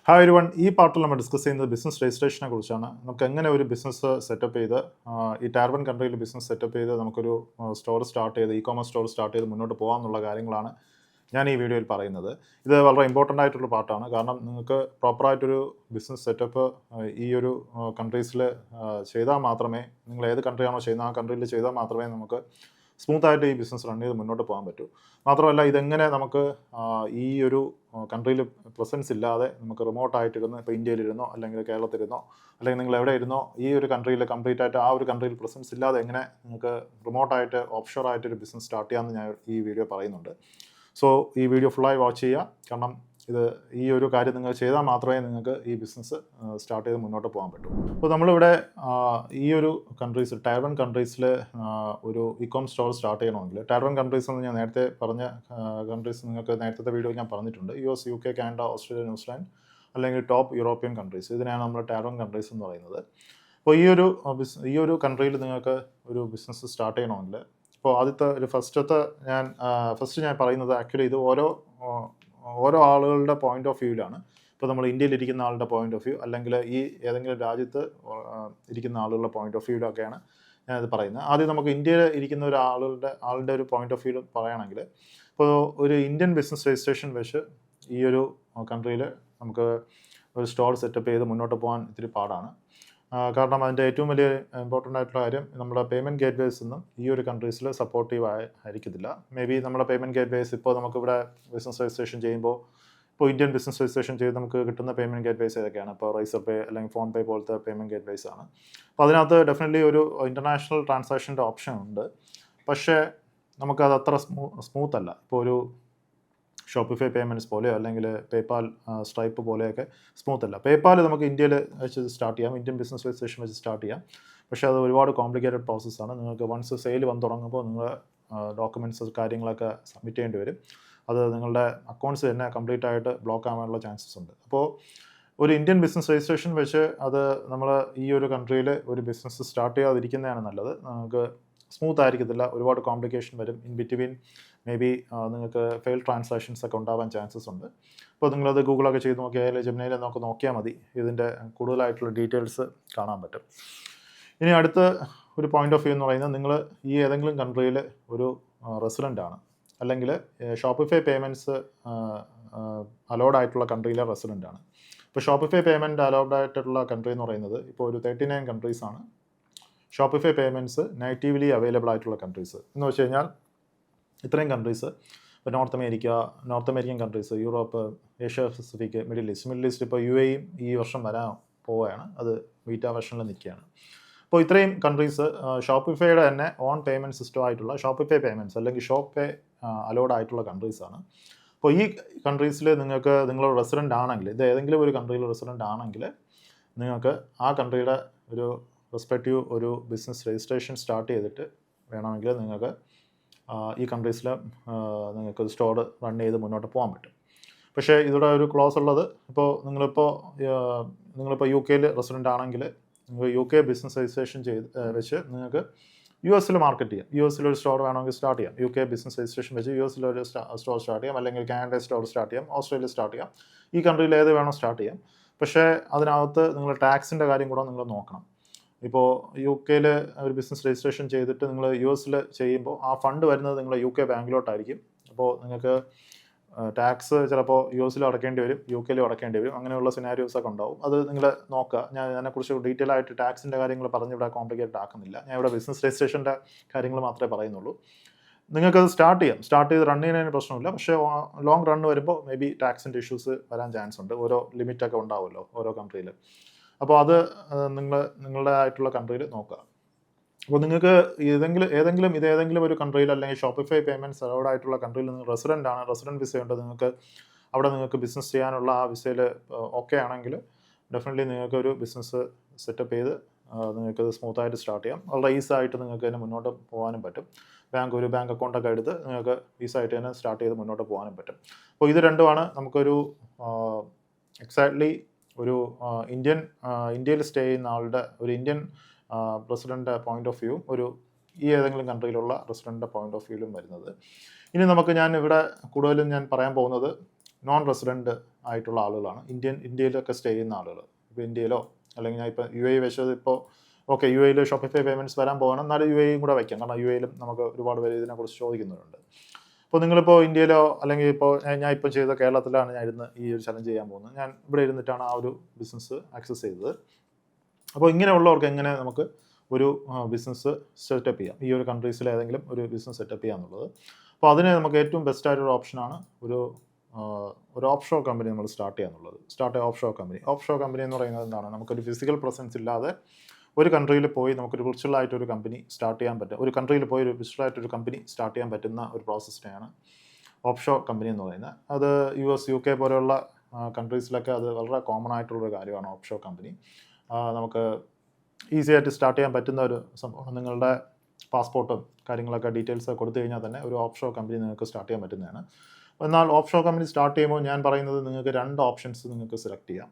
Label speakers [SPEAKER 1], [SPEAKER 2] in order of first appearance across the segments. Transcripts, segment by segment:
[SPEAKER 1] Hi everyone, ഈ പാർട്ടിൽ നമ്മൾ ഡിസ്കസ് ചെയ്യുന്നത് ബിസിനസ് രജിസ്ട്രേഷനെ കുറിച്ചാണ്. നമുക്ക് എങ്ങനെ ഒരു ബിസിനസ് സെറ്റപ്പ് ചെയ്ത് ഈ ടാർബൻ കൺട്രിയിൽ ബിസിനസ് സെറ്റപ്പ് ചെയ്ത് നമുക്കൊരു സ്റ്റോർ സ്റ്റാർട്ട് ചെയ്ത് ഇ-കോമേഴ്സ് സ്റ്റോർ സ്റ്റാർട്ട് ചെയ്ത് മുന്നോട്ട് പോകാമെന്നുള്ള കാര്യങ്ങളാണ് ഞാൻ ഈ വീഡിയോയിൽ പറയുന്നത്. ഇത് വളരെ ഇമ്പോർട്ടൻ്റ് ആയിട്ടുള്ള പാർട്ടാണ്. കാരണം നിങ്ങൾക്ക് പ്രോപ്പറായിട്ടൊരു ബിസിനസ് സെറ്റപ്പ് ഈ ഒരു കൺട്രീസിൽ ചെയ്താൽ മാത്രമേ, നിങ്ങൾ ഏത് കൺട്രിയാണോ ചെയ്യുന്നത് ആ കൺട്രിയിൽ ചെയ്താൽ മാത്രമേ നമുക്ക് സ്മൂത്തായിട്ട് ഈ ബിസിനസ് റൺ ചെയ്ത് മുന്നോട്ട് പോകാൻ പറ്റൂ. മാത്രമല്ല, ഇതെങ്ങനെ നമുക്ക് ഈ ഒരു കൺട്രിയിൽ പ്രസൻസ് ഇല്ലാതെ നമുക്ക് റിമോട്ടായിട്ടിരുന്ന്, ഇപ്പോൾ ഇന്ത്യയിലിരുന്നോ അല്ലെങ്കിൽ കേരളത്തിലിരുന്നോ അല്ലെങ്കിൽ നിങ്ങൾ എവിടെ ഇരുന്നോ ഈ ഒരു കൺട്രിയിൽ കംപ്ലീറ്റ് ആയിട്ട് ആ ഒരു കൺട്രിയിൽ പ്രസൻസ് ഇല്ലാതെ എങ്ങനെ നിങ്ങൾക്ക് റിമോട്ടായിട്ട് ഓഫ്ഷോർ ആയിട്ടൊരു ബിസിനസ് സ്റ്റാർട്ട് ചെയ്യാമെന്ന് ഞാൻ ഈ വീഡിയോ പറയുന്നുണ്ട്. സോ ഈ വീഡിയോ ഫുള്ളായി വാച്ച് ചെയ്യുക. കാരണം ഈ ഒരു കാര്യം നിങ്ങൾ ചെയ്താൽ മാത്രമേ നിങ്ങൾക്ക് ഈ ബിസിനസ് സ്റ്റാർട്ട് ചെയ്ത് മുന്നോട്ട് പോകാൻ പറ്റൂ. അപ്പോൾ നമ്മളിവിടെ ഈ ഒരു കൺട്രീസിൽ, ടാർബൻ കൺട്രീസിൽ ഒരു ഇ-കോം സ്റ്റോർ സ്റ്റാർട്ട് ചെയ്യണമെങ്കിൽ, ടാർബൻ കൺട്രീസ് എന്ന് ഞാൻ നേരത്തെ പറഞ്ഞ കൺട്രീസ് നിങ്ങൾക്ക് നേരത്തെ വീഡിയോ ഞാൻ പറഞ്ഞിട്ടുണ്ട്. US, UK, Canada, Australia, New Zealand അല്ലെങ്കിൽ ടോപ്പ് യൂറോപ്യൻ കൺട്രീസ്, ഇതിനെയാണ് നമ്മൾ ടാർബൻ കൺട്രീസ് എന്ന് പറയുന്നത്. അപ്പോൾ ഈ ഒരു കൺട്രിയിൽ നിങ്ങൾക്ക് ഒരു ബിസിനസ് സ്റ്റാർട്ട് ചെയ്യണമെങ്കിൽ, ഇപ്പോൾ ആദ്യത്തെ ഒരു ഫസ്റ്റ് ഞാൻ പറയുന്നത് ആക്ച്വലി ഇത് ഓരോ ആളുകളുടെ പോയിന്റ് ഓഫ് വ്യൂവിലാണ്. ഇപ്പോൾ നമ്മൾ ഇന്ത്യയിലിരിക്കുന്ന ആളുടെ പോയിന്റ് ഓഫ് വ്യൂ അല്ലെങ്കിൽ ഈ ഏതെങ്കിലും രാജ്യത്ത് ഇരിക്കുന്ന ആളുകളുടെ പോയിന്റ് ഓഫ് വ്യൂവിലൊക്കെയാണ് ഞാനത് പറയുന്നത്. ആദ്യം നമുക്ക് ഇന്ത്യയിൽ ഇരിക്കുന്ന ആളുടെ ഒരു പോയിന്റ് ഓഫ് വ്യൂ പറയുകയാണെങ്കിൽ, ഇപ്പോൾ ഒരു ഇന്ത്യൻ ബിസിനസ് രജിസ്ട്രേഷൻ വെച്ച് ഈ ഒരു കൺട്രിയിൽ നമുക്ക് ഒരു സ്റ്റോർ സെറ്റപ്പ് ചെയ്ത് മുന്നോട്ട് പോകാൻ ഇത്തിരി പാടാണ്. കാരണം അതിൻ്റെ ഏറ്റവും വലിയ ഇമ്പോർട്ടൻ്റ് ആയിട്ടുള്ള കാര്യം, നമ്മുടെ പേയ്മെൻറ്റ് ഗേറ്റ്വേസ് ഒന്നും ഈ ഒരു കൺട്രീസിൽ സപ്പോർട്ടീവ് ആയിരിക്കത്തില്ല. മേ ബി നമ്മുടെ പേയ്മെൻറ്റ് ഗേറ്റ്വേസ് ഇപ്പോൾ നമുക്കിവിടെ ബിസിനസ് രജിസ്ട്രേഷൻ ചെയ്യുമ്പോൾ, ഇപ്പോൾ ഇന്ത്യൻ ബിസിനസ് രജിസ്ട്രേഷൻ ചെയ്ത് നമുക്ക് കിട്ടുന്ന പേയ്മെൻറ്റ് ഗേറ്റ്വേസ് ഏതൊക്കെയാണ്? ഇപ്പോൾ റൈസർ പേ അല്ലെങ്കിൽ ഫോൺ പേ പോലത്തെ പേയ്മെൻറ്റ് ഗേറ്റ്വേസ് ആണ്. അപ്പോൾ അതിനകത്ത് ഡെഫിനറ്റ്ലി ഒരു ഇൻ്റർനാഷണൽ ട്രാൻസാക്ഷൻ്റെ ഓപ്ഷൻ ഉണ്ട്. പക്ഷേ നമുക്കത് അത്ര സ്മൂത്ത് അല്ല. ഇപ്പോൾ ഒരു ഷോപ്പിഫൈ പേയ്മെൻറ്റ്സ് പോലെയോ അല്ലെങ്കിൽ പേപ്പാൽ, സ്ട്രൈപ്പ് പോലെയൊക്കെ സ്മൂത്ത് അല്ല. പേപ്പാൽ നമുക്ക് ഇന്ത്യയിൽ വെച്ച് സ്റ്റാർട്ട് ചെയ്യാം, ഇന്ത്യൻ ബിസിനസ് രജിസ്ട്രേഷൻ വെച്ച് സ്റ്റാർട്ട് ചെയ്യാം. പക്ഷേ അത് ഒരുപാട് കോംപ്ലിക്കേറ്റഡ് പ്രോസസ്സാണ്. നിങ്ങൾക്ക് വൺസ് സെയിൽ വന്ന് തുടങ്ങുമ്പോൾ നിങ്ങൾ ഡോക്യുമെൻറ്റ്സ് കാര്യങ്ങളൊക്കെ സബ്മിറ്റ് ചെയ്യേണ്ടി വരും. അത് നിങ്ങളുടെ അക്കൗണ്ട്സ് തന്നെ കംപ്ലീറ്റ് ആയിട്ട് ബ്ലോക്ക് ആവാനുള്ള ചാൻസസ് ഉണ്ട്. അപ്പോൾ ഒരു ഇന്ത്യൻ ബിസിനസ് രജിസ്ട്രേഷൻ വെച്ച് നമ്മൾ ഈ ഒരു കൺട്രിയിൽ ഒരു ബിസിനസ് സ്റ്റാർട്ട് ചെയ്യാതിരിക്കുന്നതാണ് നല്ലത്. നമുക്ക് സ്മൂത്ത് ആയിരിക്കത്തില്ല, ഒരുപാട് കോംപ്ലിക്കേഷൻ വരും. ഇൻ ബിറ്റ്വീൻ മേ ബി നിങ്ങൾക്ക് ഫെയിൽ ട്രാൻസാക്ഷൻസ് ഒക്കെ ഉണ്ടാവാൻ ചാൻസസ് ഉണ്ട്. അപ്പോൾ നിങ്ങളത് ഗൂഗിളൊക്കെ ചെയ്ത് നോക്കിയാൽ, ജെമിനിയിൽ നമുക്ക് നോക്കിയാൽ മതി, ഇതിൻ്റെ കൂടുതലായിട്ടുള്ള ഡീറ്റെയിൽസ് കാണാൻ പറ്റും. ഇനി അടുത്ത ഒരു പോയിന്റ് ഓഫ് വ്യൂ എന്ന് പറയുന്നത്, നിങ്ങൾ ഈ ഏതെങ്കിലും കൺട്രിയിൽ ഒരു റെസിഡൻ്റ് ആണ്, അല്ലെങ്കിൽ ഷോപ്പിഫൈ പേയ്മെൻറ്റ്സ് അലൗഡ് ആയിട്ടുള്ള കൺട്രിയിലെ റെസിഡൻ്റ് ആണ്. ഇപ്പോൾ ഷോപ്പിഫൈ പേയ്മെൻറ്റ് അലൗഡ് ആയിട്ടുള്ള കൺട്രി എന്ന് പറയുന്നത് ഇപ്പോൾ ഒരു 39 കൺട്രീസാണ് ഷോപ്പിഫൈ പേയ്മെൻറ്റ്സ് നേറ്റീവ്ലി അവൈലബിൾ ആയിട്ടുള്ള കൺട്രീസ്. എന്ന് വെച്ച് കഴിഞ്ഞാൽ ഇത്രയും കൺട്രീസ്, ഇപ്പോൾ north American countries, Europe, Asia Pacific, middle east, ഇപ്പോൾ UAE ഈ വർഷം വരാൻ പോവുകയാണ്. അത് ബീറ്റ വെർഷനിൽ നിൽക്കുകയാണ്. അപ്പോൾ ഇത്രയും കൺട്രീസ് ഷോപ്പിഫൈയുടെ തന്നെ ഓൺ പേയ്മെൻറ്റ് സിസ്റ്റം ആയിട്ടുള്ള ഷോപ്പിഫൈ പേയ്മെൻറ്റ്സ് അല്ലെങ്കിൽ ഷോപ്പ് പേ അലൗഡ് ആയിട്ടുള്ള കൺട്രീസാണ്. അപ്പോൾ ഈ കൺട്രീസിൽ നിങ്ങൾ റെസിഡൻ്റ് ആണെങ്കിൽ, ഇത് ഏതെങ്കിലും ഒരു കൺട്രിയിൽ റെസിഡൻ്റ് ആണെങ്കിൽ, നിങ്ങൾക്ക് ആ കൺട്രിയുടെ ഒരു റെസ്പെക്റ്റീവ് ഒരു ബിസിനസ് രജിസ്ട്രേഷൻ സ്റ്റാർട്ട് ചെയ്തിട്ട് വേണമെങ്കിൽ നിങ്ങൾക്ക് ഈ കൺട്രീസിൽ നിങ്ങൾക്ക് സ്റ്റോർ റൺ ചെയ്ത് മുന്നോട്ട് പോകാൻ പറ്റും. പക്ഷേ ഇതിവിടെ ഒരു ക്ലോസ് ഉള്ളത്, ഇപ്പോൾ നിങ്ങളിപ്പോൾ UK റെസിഡൻ്റ് ആണെങ്കിൽ, നിങ്ങൾ UK ബിസിനസ് രജിസ്ട്രേഷൻ വെച്ച് നിങ്ങൾക്ക് US മാർക്കറ്റ് ചെയ്യാം. US ഒരു സ്റ്റോർ വേണമെങ്കിൽ സ്റ്റാർട്ട് ചെയ്യാം. UK ബിസിനസ് രജിസ്ട്രേഷൻ വെച്ച് US ഒരു സ്റ്റോർ സ്റ്റാർട്ട് ചെയ്യാം, അല്ലെങ്കിൽ കാനഡ സ്റ്റോർ സ്റ്റാർട്ട് ചെയ്യാം, ഓസ്ട്രേലിയ സ്റ്റാർട്ട് ചെയ്യാം. ഈ കൺട്രിയിൽ ഏത് വേണോ സ്റ്റാർട്ട് ചെയ്യാം. പക്ഷേ അതിനകത്ത് നിങ്ങൾ ടാക്സിൻ്റെ കാര്യം കൂടെ നിങ്ങൾ നോക്കണം. ഇപ്പോൾ UK ഒരു ബിസിനസ് രജിസ്ട്രേഷൻ ചെയ്തിട്ട് നിങ്ങൾ US ചെയ്യുമ്പോൾ ആ ഫണ്ട് വരുന്നത് നിങ്ങളുടെ UK ബാങ്കിലോട്ടായിരിക്കും. അപ്പോൾ നിങ്ങൾക്ക് ടാക്സ് ചിലപ്പോൾ US അടയ്ക്കേണ്ടി വരും, UK അടയ്ക്കേണ്ടി വരും. അങ്ങനെയുള്ള സിനാരിയോസൊക്കെ ഉണ്ടാവും. അത് നിങ്ങൾ നോക്കുക. ഞാൻ അതിനെക്കുറിച്ച് ഡീറ്റെയിൽ ആയിട്ട് ടാക്സിൻ്റെ കാര്യങ്ങൾ പറഞ്ഞിവിടെ കോംപ്ലിക്കേറ്റഡ് ആക്കുന്നില്ല. ഞാൻ ഇവിടെ ബിസിനസ് രജിസ്ട്രേഷൻ്റെ കാര്യങ്ങൾ മാത്രമേ പറയുന്നുള്ളൂ. നിങ്ങൾക്കത് സ്റ്റാർട്ട് ചെയ്ത് റൺ ചെയ്യുന്നതിന് പ്രശ്നമില്ല. പക്ഷേ ലോങ് റൺ വരുമ്പോൾ മേ ബി ടാക്സിൻ്റെ ഇഷ്യൂസ് വരാൻ ചാൻസ് ഉണ്ട്. ഓരോ ലിമിറ്റൊക്കെ ഉണ്ടാവുമല്ലോ ഓരോ കൺട്രിയിൽ. അപ്പോൾ അത് നിങ്ങളുടെ ആയിട്ടുള്ള കൺട്രിയിൽ നോക്കുക. അപ്പോൾ നിങ്ങൾക്ക് ഏതെങ്കിലും ഒരു കൺട്രിയിൽ അല്ലെങ്കിൽ ഷോപ്പിഫൈ പേയ്മെൻറ്റ്സ് അലൗഡ് ആയിട്ടുള്ള കൺട്രിയിൽ നിങ്ങൾ റെസിഡൻറ്റ് വിസയുണ്ട്, നിങ്ങൾക്ക് ബിസിനസ് ചെയ്യാനുള്ള ആ വിസയിൽ ഓക്കെ ആണെങ്കിൽ ഡെഫിനറ്റ്ലി നിങ്ങൾക്ക് ഒരു ബിസിനസ് സെറ്റപ്പ് ചെയ്ത് നിങ്ങൾക്ക് സ്മൂത്തായിട്ട് സ്റ്റാർട്ട് ചെയ്യാം. വളരെ ഈസിയായിട്ട് നിങ്ങൾക്ക് തന്നെ മുന്നോട്ട് പോകാനും പറ്റും. ഒരു ബാങ്ക് അക്കൗണ്ടൊക്കെ എടുത്ത് നിങ്ങൾക്ക് ഈസിയായിട്ട് തന്നെ സ്റ്റാർട്ട് ചെയ്ത് മുന്നോട്ട് പോകാനും പറ്റും. അപ്പോൾ ഇത് രണ്ടുമാണ് നമുക്കൊരു എക്സാക്ട്ലി ഒരു ഇന്ത്യയിൽ സ്റ്റേ ചെയ്യുന്ന ആളുടെ, ഒരു Indian resident point of view, ഈ ഏതെങ്കിലും കൺട്രിയിലുള്ള റെസിഡൻ്റ് പോയിന്റ് ഓഫ് വ്യൂവിലും വരുന്നത്. ഇനി ഞാൻ ഇവിടെ കൂടുതലും പറയാൻ പോകുന്നത് നോൺ റെസിഡൻറ്റ് ആയിട്ടുള്ള ആളുകളാണ്, ഇന്ത്യയിലൊക്കെ സ്റ്റേ ചെയ്യുന്ന ആളുകൾ. ഇപ്പോൾ ഇന്ത്യയിലോ അല്ലെങ്കിൽ ഞാൻ ഇപ്പോൾ UAE വെച്ചത് ഇപ്പോൾ ഓക്കെ UAEയിൽ ഷോപ്പിഫൈ പേയ്മെൻറ്റ്സ് വരാൻ പോകണം, എന്നാലും UAEയും കൂടെ വയ്ക്കാം, കാരണം UAEയിലും നമുക്ക് ഒരുപാട് പേര് ഇതിനെക്കുറിച്ച് ചോദിക്കുന്നുണ്ട്. അപ്പോൾ നിങ്ങളിപ്പോൾ ഇന്ത്യയിലോ അല്ലെങ്കിൽ ഇപ്പോൾ ഞാൻ ഇപ്പോൾ ചെയ്ത കേരളത്തിലാണ് ഞാൻ ഇരുന്ന് ഈ ഒരു ചലഞ്ച് ചെയ്യാൻ പോകുന്നത്. ഞാൻ ഇവിടെ ഇരുന്നിട്ടാണ് ആ ഒരു ബിസിനസ് ആക്സസ് ചെയ്തത്. അപ്പോൾ ഇങ്ങനെയുള്ളവർക്ക് എങ്ങനെ നമുക്ക് ഒരു ബിസിനസ് സെറ്റപ്പ് ചെയ്യാം, ഈ ഒരു കൺട്രീസിൽ ഏതെങ്കിലും ഒരു ബിസിനസ് സെറ്റപ്പ് ചെയ്യാന്നുള്ളത്. അപ്പോൾ അതിന് നമുക്ക് ഏറ്റവും ബെസ്റ്റ് ആയിട്ടൊരു ഓപ്ഷനാണ് ഒരു ഓഫ്ഷോർ കമ്പനി നമ്മൾ സ്റ്റാർട്ട് ചെയ്യാന്നുള്ളത്. ഓഫ്ഷോർ കമ്പനി എന്ന് പറയുന്നത് എന്താണ്? നമുക്കൊരു ഫിസിക്കൽ പ്രസൻസ് ഇല്ലാതെ ഒരു കൺട്രിയിൽ പോയി നമുക്കൊരു വിർച്വൽ ആയിട്ടൊരു കമ്പനി സ്റ്റാർട്ട് ചെയ്യാൻ പറ്റും. ഒരു കൺട്രിയിൽ പോയി ഒരു വിർച്വൽ ആയിട്ടൊരു കമ്പനി സ്റ്റാർട്ട് ചെയ്യാൻ പറ്റുന്ന ഒരു പ്രോസസ്സിനെയാണ് ഓഫ്ഷോർ കമ്പനി എന്ന് പറയുന്നത്. അത് US UK പോലെയുള്ള കൺട്രീസിലൊക്കെ അത് വളരെ കോമൺ ആയിട്ടുള്ളൊരു കാര്യമാണ് ഓഫ്ഷോർ കമ്പനി. നമുക്ക് ഈസി ആയിട്ട് സ്റ്റാർട്ട് ചെയ്യാൻ പറ്റുന്ന ഒരു സംഭവം. നിങ്ങളുടെ പാസ്പോർട്ടും കാര്യങ്ങളൊക്കെ ഡീറ്റെയിൽസ് കൊടുത്തു കഴിഞ്ഞാൽ തന്നെ ഒരു ഓഫ്ഷോർ കമ്പനി നിങ്ങൾക്ക് സ്റ്റാർട്ട് ചെയ്യാൻ പറ്റുന്നതാണ്. എന്നാൽ ഓഫ്ഷോർ കമ്പനി സ്റ്റാർട്ട് ചെയ്യുമ്പോൾ ഞാൻ പറയുന്നത് നിങ്ങൾക്ക് 2 ഓപ്ഷൻസ് നിങ്ങൾക്ക് സെലക്ട് ചെയ്യാം.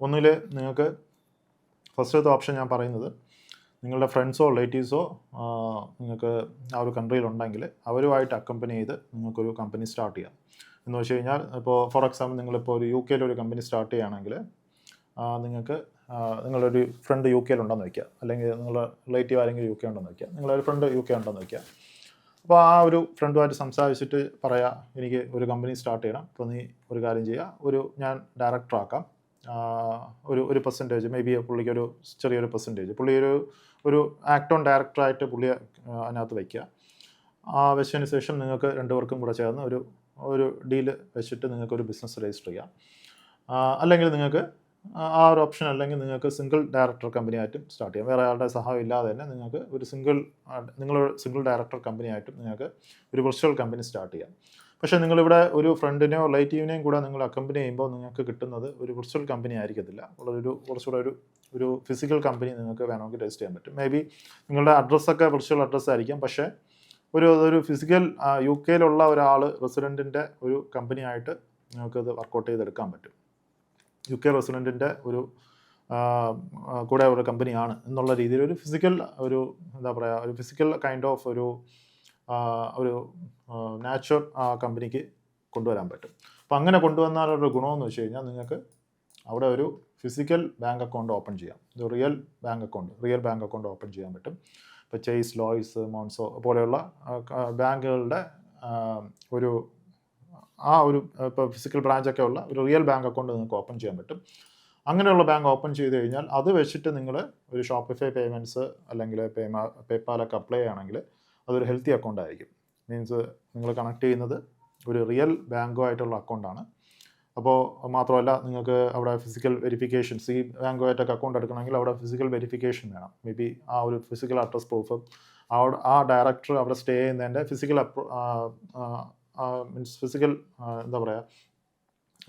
[SPEAKER 1] ഒന്നിൽ നിങ്ങൾക്ക് ഫസ്റ്റത്തെ ഓപ്ഷൻ ഞാൻ പറയുന്നത്, നിങ്ങളുടെ ഫ്രണ്ട്സോ റിലേറ്റീവ്സോ നിങ്ങൾക്ക് ആ ഒരു കൺട്രിയിലുണ്ടെങ്കിൽ അവരുമായിട്ട് അക്കമ്പനി ചെയ്ത് നിങ്ങൾക്കൊരു കമ്പനി സ്റ്റാർട്ട് ചെയ്യാം. എന്ന് വെച്ച് കഴിഞ്ഞാൽ ഇപ്പോൾ ഫോർ എക്സാമ്പിൾ നിങ്ങളിപ്പോൾ ഒരു UK ഒരു കമ്പനി സ്റ്റാർട്ട് ചെയ്യുകയാണെങ്കിൽ നിങ്ങൾക്ക് നിങ്ങളൊരു ഫ്രണ്ട് UK ഉണ്ടെന്ന് വയ്ക്കുക, അല്ലെങ്കിൽ നിങ്ങളുടെ റിലേറ്റീവ് ആരെങ്കിലും UK ഉണ്ടെന്ന് വയ്ക്കുക, നിങ്ങളൊരു ഫ്രണ്ട് UK ഉണ്ടെന്ന് വയ്ക്കുക. അപ്പോൾ ആ ഒരു ഫ്രണ്ടുമായിട്ട് സംസാരിച്ചിട്ട് പറയാം, എനിക്ക് ഒരു കമ്പനി സ്റ്റാർട്ട് ചെയ്യണം, അപ്പോൾ നീ ഒരു കാര്യം ചെയ്യുക, ഞാൻ ഡയറക്ടറാക്കാം, ഒരു പെർസെൻറ്റേജ് മേ ബി പുള്ളിക്കൊരു ചെറിയൊരു പെർസെൻറ്റേജ്, പുള്ളി ഒരു ആക്ട് ഓൺ ഡയറക്ടറായിട്ട് പുള്ളിയെ അതിനകത്ത് വയ്ക്കുക. വെച്ചതിന് ശേഷം നിങ്ങൾക്ക് 2 പേർക്കും കൂടെ ചേർന്ന് ഒരു ഡീല് വെച്ചിട്ട് നിങ്ങൾക്കൊരു ബിസിനസ് രജിസ്റ്റർ ചെയ്യാം. അല്ലെങ്കിൽ നിങ്ങൾക്ക് ആ ഒരു ഓപ്ഷൻ അല്ലെങ്കിൽ നിങ്ങൾക്ക് സിംഗിൾ ഡയറക്ടർ കമ്പനി ആയിട്ടും സ്റ്റാർട്ട് ചെയ്യാം. വേറെ ആളുടെ സഹായം ഇല്ലാതെ തന്നെ നിങ്ങൾക്ക് ഒരു സിംഗിൾ ഡയറക്ടർ കമ്പനി ആയിട്ടും നിങ്ങൾക്ക് ഒരു വിർച്വൽ കമ്പനി സ്റ്റാർട്ട് ചെയ്യാം. പക്ഷേ നിങ്ങളിവിടെ ഒരു ഫ്രണ്ടിനെയോ റിലേറ്റീവിനെയും കൂടെ നിങ്ങൾ അക്കമ്പനി ചെയ്യുമ്പോൾ നിങ്ങൾക്ക് കിട്ടുന്നത് ഒരു വിർച്വൽ കമ്പനി ആയിരിക്കത്തില്ല, കുറച്ചുകൂടെ ഒരു ഫിസിക്കൽ കമ്പനി നിങ്ങൾക്ക് വേണമെങ്കിൽ രജിസ്റ്റർ ചെയ്യാൻ പറ്റും. മേ ബി നിങ്ങളുടെ അഡ്രസ്സൊക്കെ വിർച്വൽ അഡ്രസ്സ് ആയിരിക്കാം, പക്ഷേ ഒരു ഫിസിക്കൽ UK ഒരാൾ റെസിഡൻറ്റിൻ്റെ ഒരു കമ്പനിയായിട്ട് നിങ്ങൾക്കത് വർക്കൗട്ട് ചെയ്തെടുക്കാൻ പറ്റും. UK റെസിഡൻറ്റിൻ്റെ കൂടെ ഒരു കമ്പനിയാണ് എന്നുള്ള രീതിയിൽ ഒരു ഫിസിക്കൽ ഒരു ഫിസിക്കൽ കൈൻഡ് ഓഫ് ഒരു നാച്ചുറൽ കമ്പനിക്ക് കൊണ്ടുവരാൻ പറ്റും. അപ്പോൾ അങ്ങനെ കൊണ്ടുവന്നാലൊരു ഗുണമെന്ന് വെച്ച് കഴിഞ്ഞാൽ നിങ്ങൾക്ക് അവിടെ ഒരു ഫിസിക്കൽ ബാങ്ക് അക്കൗണ്ട് ഓപ്പൺ ചെയ്യാം. ഇത് റിയൽ ബാങ്ക് അക്കൗണ്ട് ഓപ്പൺ ചെയ്യാൻ പറ്റും. ഇപ്പോൾ ചേസ്, ലോയ്സ്, മോൺസോ പോലെയുള്ള ബാങ്കുകളുടെ ഇപ്പോൾ ഫിസിക്കൽ ബ്രാഞ്ചൊക്കെ ഉള്ള ഒരു റിയൽ ബാങ്ക് അക്കൗണ്ട് നിങ്ങൾക്ക് ഓപ്പൺ ചെയ്യാൻ പറ്റും. അങ്ങനെയുള്ള ബാങ്ക് ഓപ്പൺ ചെയ്ത് കഴിഞ്ഞാൽ അത് വെച്ചിട്ട് നിങ്ങൾ ഒരു ഷോപ്പിഫൈ പേയ്മെൻറ്റ്സ് അല്ലെങ്കിൽ പേപ്പാലൊക്കെ അപ്ലൈ ചെയ്യുകയാണെങ്കിൽ അതൊരു ഹെൽത്തി അക്കൗണ്ട് ആയിരിക്കും. മീൻസ് നിങ്ങൾ കണക്ട് ചെയ്യുന്നത് ഒരു റിയൽ ബാങ്കുമായിട്ടുള്ള അക്കൗണ്ടാണ്. അപ്പോൾ മാത്രമല്ല നിങ്ങൾക്ക് അവിടെ ഫിസിക്കൽ വെരിഫിക്കേഷൻസ്, ഈ ബാങ്കുമായിട്ടൊക്കെ അക്കൗണ്ട് എടുക്കണമെങ്കിൽ അവിടെ ഫിസിക്കൽ വെരിഫിക്കേഷൻ വേണം. മേ ബി ആ ഒരു ഫിസിക്കൽ അഡ്രസ് പ്രൂഫ്, ആ ഡയറക്ടർ അവിടെ സ്റ്റേ ചെയ്യുന്നതിൻ്റെ ഫിസിക്കൽ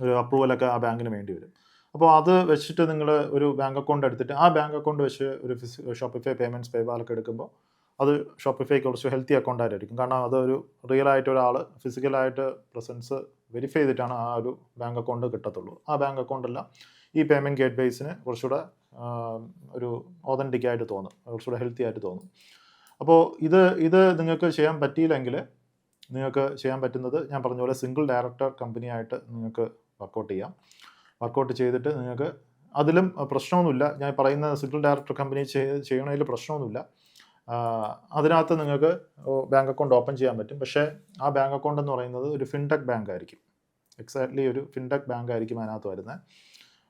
[SPEAKER 1] ഒരു അപ്രൂവലൊക്കെ ആ ബാങ്കിന് വേണ്ടി വരും. അപ്പോൾ അത് വെച്ചിട്ട് നിങ്ങൾ ഒരു ബാങ്ക് അക്കൗണ്ട് എടുത്തിട്ട് ആ ബാങ്ക് അക്കൗണ്ട് വെച്ച് ഒരു ഷോപ്പിഫൈ പേയ്മെൻറ്റ്സ് പേപാലൊക്കെ എടുക്കുമ്പോൾ അത് ഷോപ്പിഫൈക്ക് കുറച്ച് ഹെൽത്തി അക്കൗണ്ട് ആയിരിക്കും. കാരണം അതൊരു റിയലായിട്ട് ഒരാൾ ഫിസിക്കലായിട്ട് പ്രസൻസ് വെരിഫൈ ചെയ്തിട്ടാണ് ആ ഒരു ബാങ്ക് അക്കൗണ്ട് കിട്ടത്തുള്ളൂ. ആ ബാങ്ക് അക്കൗണ്ടെല്ലാം ഈ പേയ്മെൻറ്റ് ഗേറ്റ് വേസിന് കുറച്ചുകൂടെ ഒരു ഓതൻറ്റിക് ആയിട്ട് തോന്നും, കുറച്ചുകൂടെ ഹെൽത്തി ആയിട്ട് തോന്നും. അപ്പോൾ ഇത് നിങ്ങൾക്ക് ചെയ്യാൻ പറ്റിയില്ലെങ്കിൽ നിങ്ങൾക്ക് ചെയ്യാൻ പറ്റുന്നത് ഞാൻ പറഞ്ഞ പോലെ സിംഗിൾ ഡയറക്ടർ കമ്പനിയായിട്ട് നിങ്ങൾക്ക് വർക്കൗട്ട് ചെയ്തിട്ട് നിങ്ങൾക്ക് അതിലും പ്രശ്നമൊന്നുമില്ല. ഞാൻ പറയുന്ന സിംഗിൾ ഡയറക്ടർ കമ്പനി ചെയ്യണതിൽ പ്രശ്നമൊന്നുമില്ല. അതിനകത്ത് നിങ്ങൾക്ക് ബാങ്ക് അക്കൗണ്ട് ഓപ്പൺ ചെയ്യാൻ പറ്റും. പക്ഷേ ആ ബാങ്ക് അക്കൗണ്ട് എന്ന് പറയുന്നത് ഒരു ഫിൻടെക് ബാങ്ക് ആയിരിക്കും. എക്സാക്ട്ലി ഒരു ഫിൻടെക് ബാങ്ക് ആയിരിക്കും അതിനകത്ത് വരുന്നത്.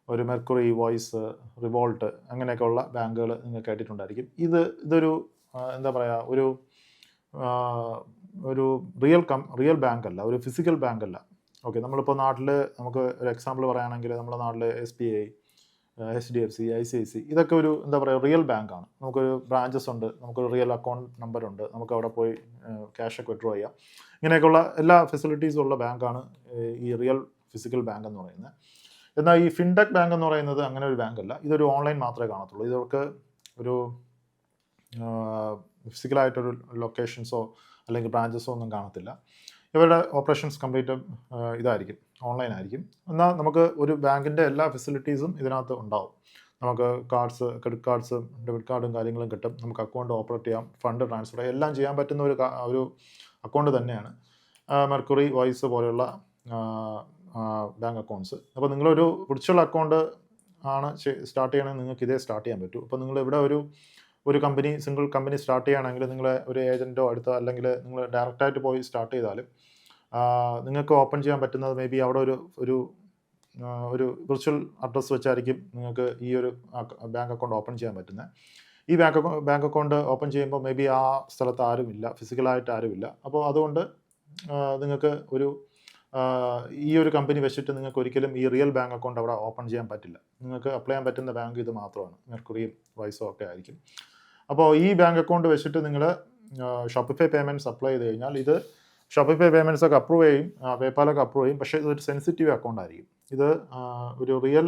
[SPEAKER 1] ഒരു മെർക്കുറി, വോയിസ്, റിവോൾട്ട് അങ്ങനെയൊക്കെയുള്ള ബാങ്കുകൾ നിങ്ങൾ കേട്ടിട്ടുണ്ടായിരിക്കും. ഇതൊരു ഒരു റിയൽ ബാങ്ക് അല്ല, ഒരു ഫിസിക്കൽ ബാങ്ക് അല്ല. ഓക്കെ, നമ്മളിപ്പോൾ നാട്ടിൽ നമുക്ക് ഒരു എക്സാമ്പിൾ പറയുകയാണെങ്കിൽ നമ്മുടെ നാട്ടിൽ SBI, HDFC, ICICI ഇതൊക്കെ ഒരു റിയൽ ബാങ്കാണ്. നമുക്കൊരു ബ്രാഞ്ചസ് ഉണ്ട്, നമുക്കൊരു റിയൽ അക്കൗണ്ട് നമ്പർ ഉണ്ട്, നമുക്ക് അവിടെ പോയി ക്യാഷൊക്കെ വിഡ്രോ ചെയ്യാം. ഇങ്ങനെയൊക്കെയുള്ള എല്ലാ ഫെസിലിറ്റീസും ഉള്ള ബാങ്കാണ് ഈ റിയൽ ഫിസിക്കൽ ബാങ്ക് എന്ന് പറയുന്നത്. എന്നാൽ ഈ ഫിൻടെക് ബാങ്ക് എന്ന് പറയുന്നത് അങ്ങനെ ഒരു ബാങ്കല്ല. ഇതൊരു ഓൺലൈൻ മാത്രമേ കാണത്തുള്ളൂ. ഇതൊക്കെ ഒരു ഫിസിക്കലായിട്ടൊരു ലൊക്കേഷൻസോ അല്ലെങ്കിൽ ബ്രാഞ്ചസോ ഒന്നും കാണത്തില്ല. ഇവരുടെ ഓപ്പറേഷൻസ് കംപ്ലീറ്റ് ഇതായിരിക്കും, ഓൺലൈൻ ആയിരിക്കും. എന്നാൽ നമുക്ക് ഒരു ബാങ്കിൻ്റെ എല്ലാ ഫെസിലിറ്റീസും ഇതിനകത്ത് ഉണ്ടാവും. നമുക്ക് കാർഡ്സ്, ക്രെഡിറ്റ് കാർഡ്സും ഡെബിറ്റ് കാർഡും കാര്യങ്ങളും കിട്ടും. നമുക്ക് അക്കൗണ്ട് ഓപ്പറേറ്റ് ചെയ്യാം, ഫണ്ട് ട്രാൻസ്ഫർ ചെയ്യാം, എല്ലാം ചെയ്യാൻ പറ്റുന്ന ഒരു അക്കൗണ്ട് തന്നെയാണ് മെർക്കുറി, വോയിസ് പോലെയുള്ള ബാങ്ക് അക്കൗണ്ട്സ്. അപ്പോൾ നിങ്ങളൊരു വിർച്വൽ അക്കൗണ്ട് ആണ് സ്റ്റാർട്ട് ചെയ്യണമെങ്കിൽ നിങ്ങൾക്ക് ഇതേ സ്റ്റാർട്ട് ചെയ്യാൻ പറ്റൂ. അപ്പോൾ നിങ്ങൾ ഇവിടെ ഒരു കമ്പനി സിംഗിൾ കമ്പനി സ്റ്റാർട്ട് ചെയ്യുകയാണെങ്കിൽ നിങ്ങൾ ഒരു ഏജൻറ്റോ അടുത്തോ അല്ലെങ്കിൽ നിങ്ങൾ ഡയറക്റ്റായിട്ട് പോയി സ്റ്റാർട്ട് ചെയ്താലും നിങ്ങൾക്ക് ഓപ്പൺ ചെയ്യാൻ പറ്റുന്നത് മേ ബി അവിടെ ഒരു വിർച്വൽ അഡ്രസ്സ് വെച്ചായിരിക്കും നിങ്ങൾക്ക് ഈ ഒരു ബാങ്ക് അക്കൗണ്ട് ഓപ്പൺ ചെയ്യാൻ പറ്റുന്നത്. ഈ ബാങ്ക് അക്കൗണ്ട് ഓപ്പൺ ചെയ്യുമ്പോൾ മേ ബി ആ സ്ഥലത്ത് ആരുമില്ല, ഫിസിക്കലായിട്ട് ആരുമില്ല. അപ്പോൾ അതുകൊണ്ട് നിങ്ങൾക്ക് ഈ ഒരു കമ്പനി വെച്ചിട്ട് നിങ്ങൾക്ക് ഒരിക്കലും ഈ റിയൽ ബാങ്ക് അക്കൗണ്ട് അവിടെ ഓപ്പൺ ചെയ്യാൻ പറ്റില്ല. നിങ്ങൾക്ക് അപ്ലൈ ചെയ്യാൻ പറ്റുന്ന ബാങ്ക് ഇത് മാത്രമാണ്, മെർക്കുറിയും വൈസോ ഒക്കെ ആയിരിക്കും. അപ്പോൾ ഈ ബാങ്ക് അക്കൗണ്ട് വെച്ചിട്ട് നിങ്ങൾ ഷോപ്പിഫൈ പേയ്മെൻറ്റ്സ് അപ്ലൈ ചെയ്ത് കഴിഞ്ഞാൽ ഇത് ഷോപ്പിഫൈ പേയ്മെൻറ്റ്സ് ഒക്കെ അപ്രൂവ് ചെയ്യും, പേപ്പാലൊക്കെ അപ്രൂവ് ചെയ്യും. പക്ഷേ ഇതൊരു സെൻസിറ്റീവ് അക്കൗണ്ട് ആയിരിക്കും. ഇത് ഒരു റിയൽ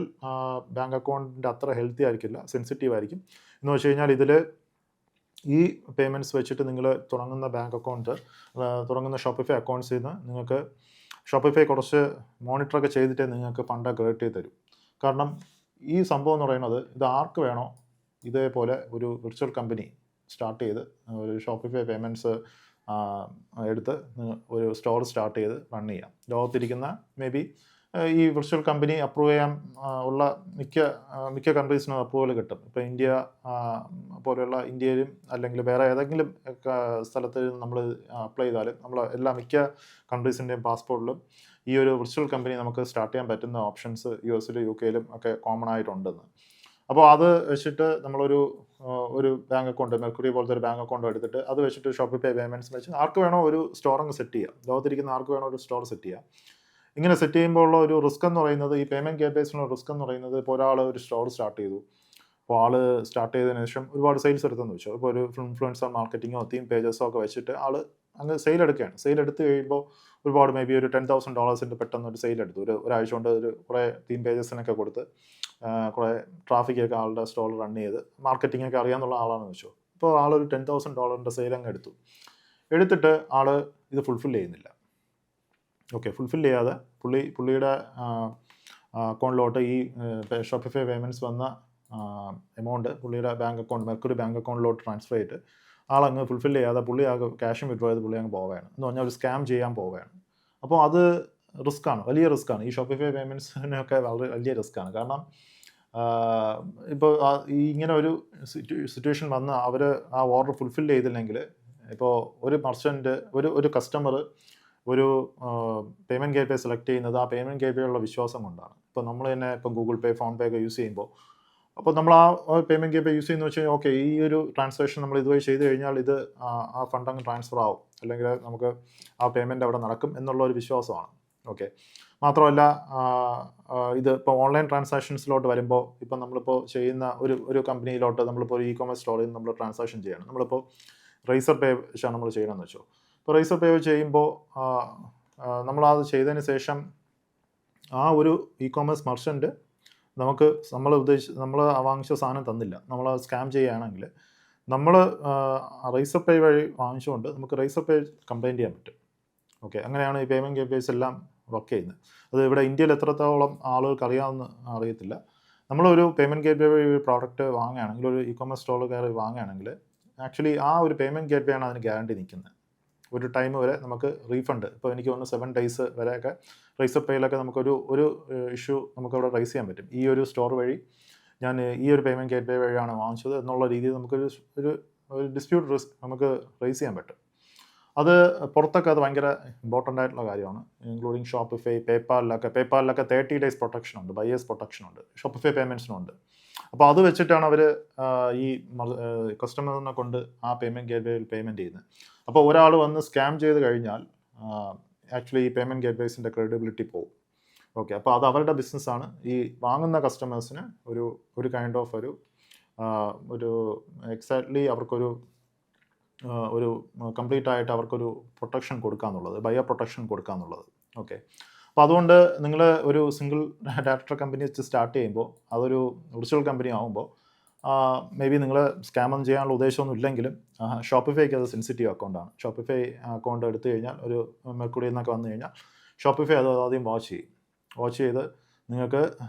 [SPEAKER 1] ബാങ്ക് അക്കൗണ്ടിൻ്റെ അത്ര ഹെൽത്തി ആയിരിക്കില്ല, സെൻസിറ്റീവ് ആയിരിക്കും. എന്ന് വെച്ച് കഴിഞ്ഞാൽ ഇതിൽ ഈ പേയ്മെൻറ്റ്സ് വെച്ചിട്ട് നിങ്ങൾ തുടങ്ങുന്ന ബാങ്ക് അക്കൗണ്ട് തുടങ്ങുന്ന ഷോപ്പിഫൈ അക്കൗണ്ട്സിൽ നിന്ന് നിങ്ങൾക്ക് ഷോപ്പിഫൈ കുറച്ച് മോണിറ്ററൊക്കെ ചെയ്തിട്ടേ നിങ്ങൾക്ക് ഫണ്ട് ക്രെഡിറ്റ് ചെയ്ത് തരും. കാരണം ഈ സംഭവം എന്ന് പറയുന്നത് ഇത് ആർക്ക് വേണോ ഇതേപോലെ ഒരു വിർച്വൽ കമ്പനി സ്റ്റാർട്ട് ചെയ്ത് ഒരു ഷോപ്പിഫൈ പേയ്മെൻറ്റ്സ് എടുത്ത് ഒരു സ്റ്റോർ സ്റ്റാർട്ട് ചെയ്ത് റൺ ചെയ്യാം. ലോകത്തിരിക്കുന്ന മേ ബി ഈ വിർച്വൽ കമ്പനി അപ്രൂവ് ചെയ്യാൻ ഉള്ള മിക്ക കൺട്രീസിനും അപ്രൂവൽ കിട്ടും. ഇപ്പോൾ ഇന്ത്യ പോലെയുള്ള ഇന്ത്യയിലും അല്ലെങ്കിൽ വേറെ ഏതെങ്കിലും സ്ഥലത്ത് നമ്മൾ അപ്ലൈ ചെയ്താലും എല്ലാ മിക്ക കൺട്രീസിൻ്റെയും പാസ്പോർട്ടിലും ഈ ഒരു വിർച്വൽ കമ്പനി നമുക്ക് സ്റ്റാർട്ട് ചെയ്യാൻ പറ്റുന്ന ഓപ്ഷൻസ് US-ലും UK-ലും ഒക്കെ കോമൺ ആയിട്ടുണ്ടെന്ന്. അപ്പോൾ അത് വെച്ചിട്ട് നമ്മളൊരു ബാങ്ക് അക്കൗണ്ട് മെർക്കുറി പോലത്തെ ഒരു ബാങ്ക് അക്കൗണ്ട് എടുത്തിട്ട് അത് വെച്ചിട്ട് ഷോപ്പിഫൈ പേയ്മെൻറ്റ്സ് വെച്ച് ആർക്ക് വേണോ ഒരു സ്റ്റോർ അങ്ങ് സെറ്റ് ചെയ്യാം. ലോകത്തിരിക്കുന്ന ആർക്ക് വേണോ ഒരു സ്റ്റോർ സെറ്റ് ചെയ്യാം. ഇങ്ങനെ സെറ്റ് ചെയ്യുമ്പോൾ ഉള്ള ഒരു റിസ്ക് എന്ന് പറയുന്നത്, ഈ പേയ്മെൻറ്റ് ഗേറ്റ്വേസിനുള്ള റിസ്ക് എന്ന് പറയുന്നത്, ഇപ്പോൾ ഒരാൾ ഒരു സ്റ്റോർ സ്റ്റാർട്ട് ചെയ്തു. അപ്പോൾ ആൾ സ്റ്റാർട്ട് ചെയ്തതിനു ശേഷം ഒരുപാട് സെയിൽസ് എടുത്തെന്ന് വെച്ചോ. ഇപ്പോൾ ഒരു ഇൻഫ്ലുവൻസർ മാർക്കറ്റിങ്ങോ തീം പേജസോ ഒക്കെ വെച്ചിട്ട് ആൾ അങ്ങ് സെയിൽ എടുക്കുകയാണ്. സെയിൽ എടുത്ത് കഴിയുമ്പോൾ ഒരുപാട് മേ ബി ഒരു $10,000 പെട്ടെന്ന് ഒരു സെയിൽ എടുത്തു. ഒരാഴ്ച കൊണ്ട് കുറേ തീം പേജസിനൊക്കെ കൊടുത്ത് കുറേ ട്രാഫിക്കൊക്കെ ആളുടെ സ്റ്റോർ റൺ ചെയ്ത് മാർക്കറ്റിംഗ് ഒക്കെ അറിയാമെന്നുള്ള ആളാണെന്ന് വെച്ചോ. അപ്പോൾ ആളൊരു $10,000 സെയിൽ അങ്ങ് എടുത്തിട്ട് ആൾ ഇത് ഫുൾഫിൽ ചെയ്യുന്നില്ല. ഓക്കെ, ഫുൾഫിൽ ചെയ്യാതെ പുള്ളിയുടെ അക്കൗണ്ടിലോട്ട് ഈ ഷോപ്പിഫൈ പേയ്മെൻറ്റ്സ് വന്ന എമൗണ്ട് പുള്ളിയുടെ ബാങ്ക് അക്കൗണ്ട് മെർക്കുറി ബാങ്ക് അക്കൗണ്ടിലോട്ട് ട്രാൻസ്ഫർ ചെയ്തിട്ട് ആളങ്ങ് ഫുൾഫിൽ ചെയ്യാതെ പുള്ളി ആകെ ക്യാഷും വിഡ്രോ ചെയ്ത് പുള്ളി അങ്ങ് പോവുകയാണ്. എന്ന് പറഞ്ഞാൽ ഒരു സ്കാം ചെയ്യാൻ പോവുകയാണ്. അപ്പോൾ അത് റിസ്ക്കാണ്, വലിയ റിസ്ക്കാണ്. ഈ ഷോപ്പിഫൈ പേയ്മെൻറ്റ്സിനൊക്കെ വളരെ വലിയ റിസ്ക്കാണ്. കാരണം ഇപ്പോൾ ഇങ്ങനെ ഒരു സിറ്റുവേഷൻ വന്ന് അവർ ആ ഓർഡർ ഫുൾഫിൽ ചെയ്തില്ലെങ്കിൽ, ഇപ്പോൾ ഒരു മർച്ചൻ്റ് ഒരു കസ്റ്റമർ ഒരു പേയ്മെൻറ്റ് ഗേറ്റ്വേ സെലക്ട് ചെയ്യുന്നത് ആ പേയ്മെൻറ്റ് ഗേറ്റ്വേയുള്ള വിശ്വാസം കൊണ്ടാണ്. ഇപ്പോൾ നമ്മൾ തന്നെ ഇപ്പം ഗൂഗിൾ പേ, ഫോൺ പേ ഒക്കെ യൂസ് ചെയ്യുമ്പോൾ, അപ്പോൾ നമ്മൾ ആ പേയ്മെൻറ്റ് ഗേറ്റ്വേ യൂസ് ചെയ്യുന്ന വെച്ച് കഴിഞ്ഞാൽ ഓക്കെ, ഈ ഒരു ട്രാൻസാക്ഷൻ നമ്മൾ ഇതുവഴി ചെയ്ത് കഴിഞ്ഞാൽ ഇത് ആ ഫണ്ട് അങ്ങ് ട്രാൻസ്ഫർ ആവും, അല്ലെങ്കിൽ നമുക്ക് ആ പേയ്മെൻറ്റ് അവിടെ നടക്കും എന്നുള്ള ഒരു വിശ്വാസമാണ്. ഓക്കെ, മാത്രമല്ല ഇത് ഇപ്പോൾ ഓൺലൈൻ ട്രാൻസാക്ഷൻസിലോട്ട് വരുമ്പോൾ, ഇപ്പം നമ്മളിപ്പോൾ ചെയ്യുന്ന ഒരു കമ്പനിയിലോട്ട് നമ്മളിപ്പോൾ ഒരു ഇ-കൊമേഴ്സ് സ്റ്റോറിൽ നിന്ന് നമ്മൾ ട്രാൻസാക്ഷൻ ചെയ്യണം. നമ്മളിപ്പോൾ റൈസർ പേ വെച്ചാണ് നമ്മൾ ചെയ്യണമെന്ന് വെച്ചോ. ഇപ്പോൾ റൈസർ പേ ചെയ്യുമ്പോൾ നമ്മളത് ചെയ്തതിന് ശേഷം ആ ഒരു ഇ-കൊമേഴ്സ് മർച്ചൻ്റ് നമ്മൾ വാങ്ങിച്ച സാധനം തന്നില്ല, നമ്മൾ സ്കാം ചെയ്യുകയാണെങ്കിൽ നമ്മൾ റൈസർ പേ വഴി വാങ്ങിച്ചുകൊണ്ട് നമുക്ക് റൈസർ പേ കംപ്ലയിൻറ്റ് ചെയ്യാൻ പറ്റും. ഓക്കെ, അങ്ങനെയാണ് ഈ പേയ്മെൻറ്റ് ഗേറ്റ്വേസ് എല്ലാം വർക്ക് ചെയ്യുന്നത്. അത് ഇവിടെ ഇന്ത്യയിൽ എത്രത്തോളം ആളുകൾക്ക് അറിയാമെന്ന് അറിയത്തില്ല. നമ്മളൊരു പേയ്മെൻറ്റ് ഗേറ്റ്വേ വഴി ഒരു പ്രോഡക്റ്റ് വാങ്ങുകയാണെങ്കിൽ, ഒരു ഇ-കൊമേഴ്സ് സ്റ്റോറിൽ കയറി വാങ്ങുകയാണെങ്കിൽ, ആക്ച്വലി ആ ഒരു പേയ്മെൻറ്റ് ഗേറ്റ്വേ ആണ് അതിന് ഗ്യാരണ്ടി നിൽക്കുന്നത്. ഒരു ടൈം വരെ നമുക്ക് റീഫണ്ട്, ഇപ്പോൾ എനിക്ക് തോന്നുന്നു 7 days വരെയൊക്കെ റൈസർ പേയിലൊക്കെ നമുക്കൊരു ഇഷ്യൂ നമുക്കവിടെ റൈസ് ചെയ്യാൻ പറ്റും. ഈ ഒരു സ്റ്റോർ വഴി ഞാൻ ഈ ഒരു പേയ്മെൻറ്റ് ഗേറ്റ്വേ വഴിയാണ് വാങ്ങിച്ചത് എന്നുള്ള രീതിയിൽ നമുക്കൊരു ഡിസ്പ്യൂട്ട് റിസ്ക് നമുക്ക് റൈസ് ചെയ്യാൻ പറ്റും. അത് പുറത്തൊക്കെ അത് ഭയങ്കര ഇമ്പോർട്ടൻ്റ് ആയിട്ടുള്ള കാര്യമാണ്. ഇൻക്ലൂഡിങ് ഷോപ്പിഫൈ, പേപ്പാലിലൊക്കെ 30 days പ്രൊട്ടക്ഷൻ ഉണ്ട്, ബയേഴ്സ് പ്രൊട്ടക്ഷൻ ഉണ്ട്, ഷോപ്പിഫൈ പേയ്മെൻറ്റ്സിനുണ്ട്. അപ്പോൾ അത് വെച്ചിട്ടാണ് അവർ ഈ കസ്റ്റമറിനെ കൊണ്ട് ആ പേയ്മെൻറ്റ് ഗേറ്റ്വേയിൽ പേയ്മെൻറ്റ് ചെയ്യുന്നത്. അപ്പോൾ ഒരാൾ വന്ന് സ്കാം ചെയ്ത് കഴിഞ്ഞാൽ ആക്ച്വലി ഈ പേയ്മെൻറ്റ് ഗേറ്റ്വേസിൻ്റെ ക്രെഡിബിലിറ്റി പോകും. ഓക്കെ, അപ്പോൾ അത് അവരുടെ ബിസിനസ്സാണ്. ഈ വാങ്ങുന്ന കസ്റ്റമേഴ്സിന് ഒരു കൈൻഡ് ഓഫ് ഒരു എക്സാക്ട്ലി അവർക്കൊരു കംപ്ലീറ്റ് ആയിട്ട് അവർക്കൊരു പ്രൊട്ടക്ഷൻ കൊടുക്കാന്നുള്ളത്, ബയർ പ്രൊട്ടക്ഷൻ കൊടുക്കാന്നുള്ളത്. ഓക്കെ, അപ്പോൾ അതുകൊണ്ട് നിങ്ങൾ ഒരു സിംഗിൾ ഡയറക്ടർ കമ്പനി വെച്ച് സ്റ്റാർട്ട് ചെയ്യുമ്പോൾ, അതൊരു വിർച്വൽ കമ്പനി ആകുമ്പോൾ മേ ബി നിങ്ങൾ സ്കാമൊന്നും ചെയ്യാനുള്ള ഉദ്ദേശമൊന്നും ഇല്ലെങ്കിലും ഷോപ്പിഫൈക്ക് അത് സെൻസിറ്റീവ് അക്കൗണ്ടാണ്. ഷോപ്പിഫൈ അക്കൗണ്ട് എടുത്തു കഴിഞ്ഞാൽ, ഒരു മെർക്കുറിയിൽ നിന്നൊക്കെ വന്നു കഴിഞ്ഞാൽ ഷോപ്പിഫൈ അത് ആദ്യം വാച്ച് ചെയ്ത് നിങ്ങൾക്ക്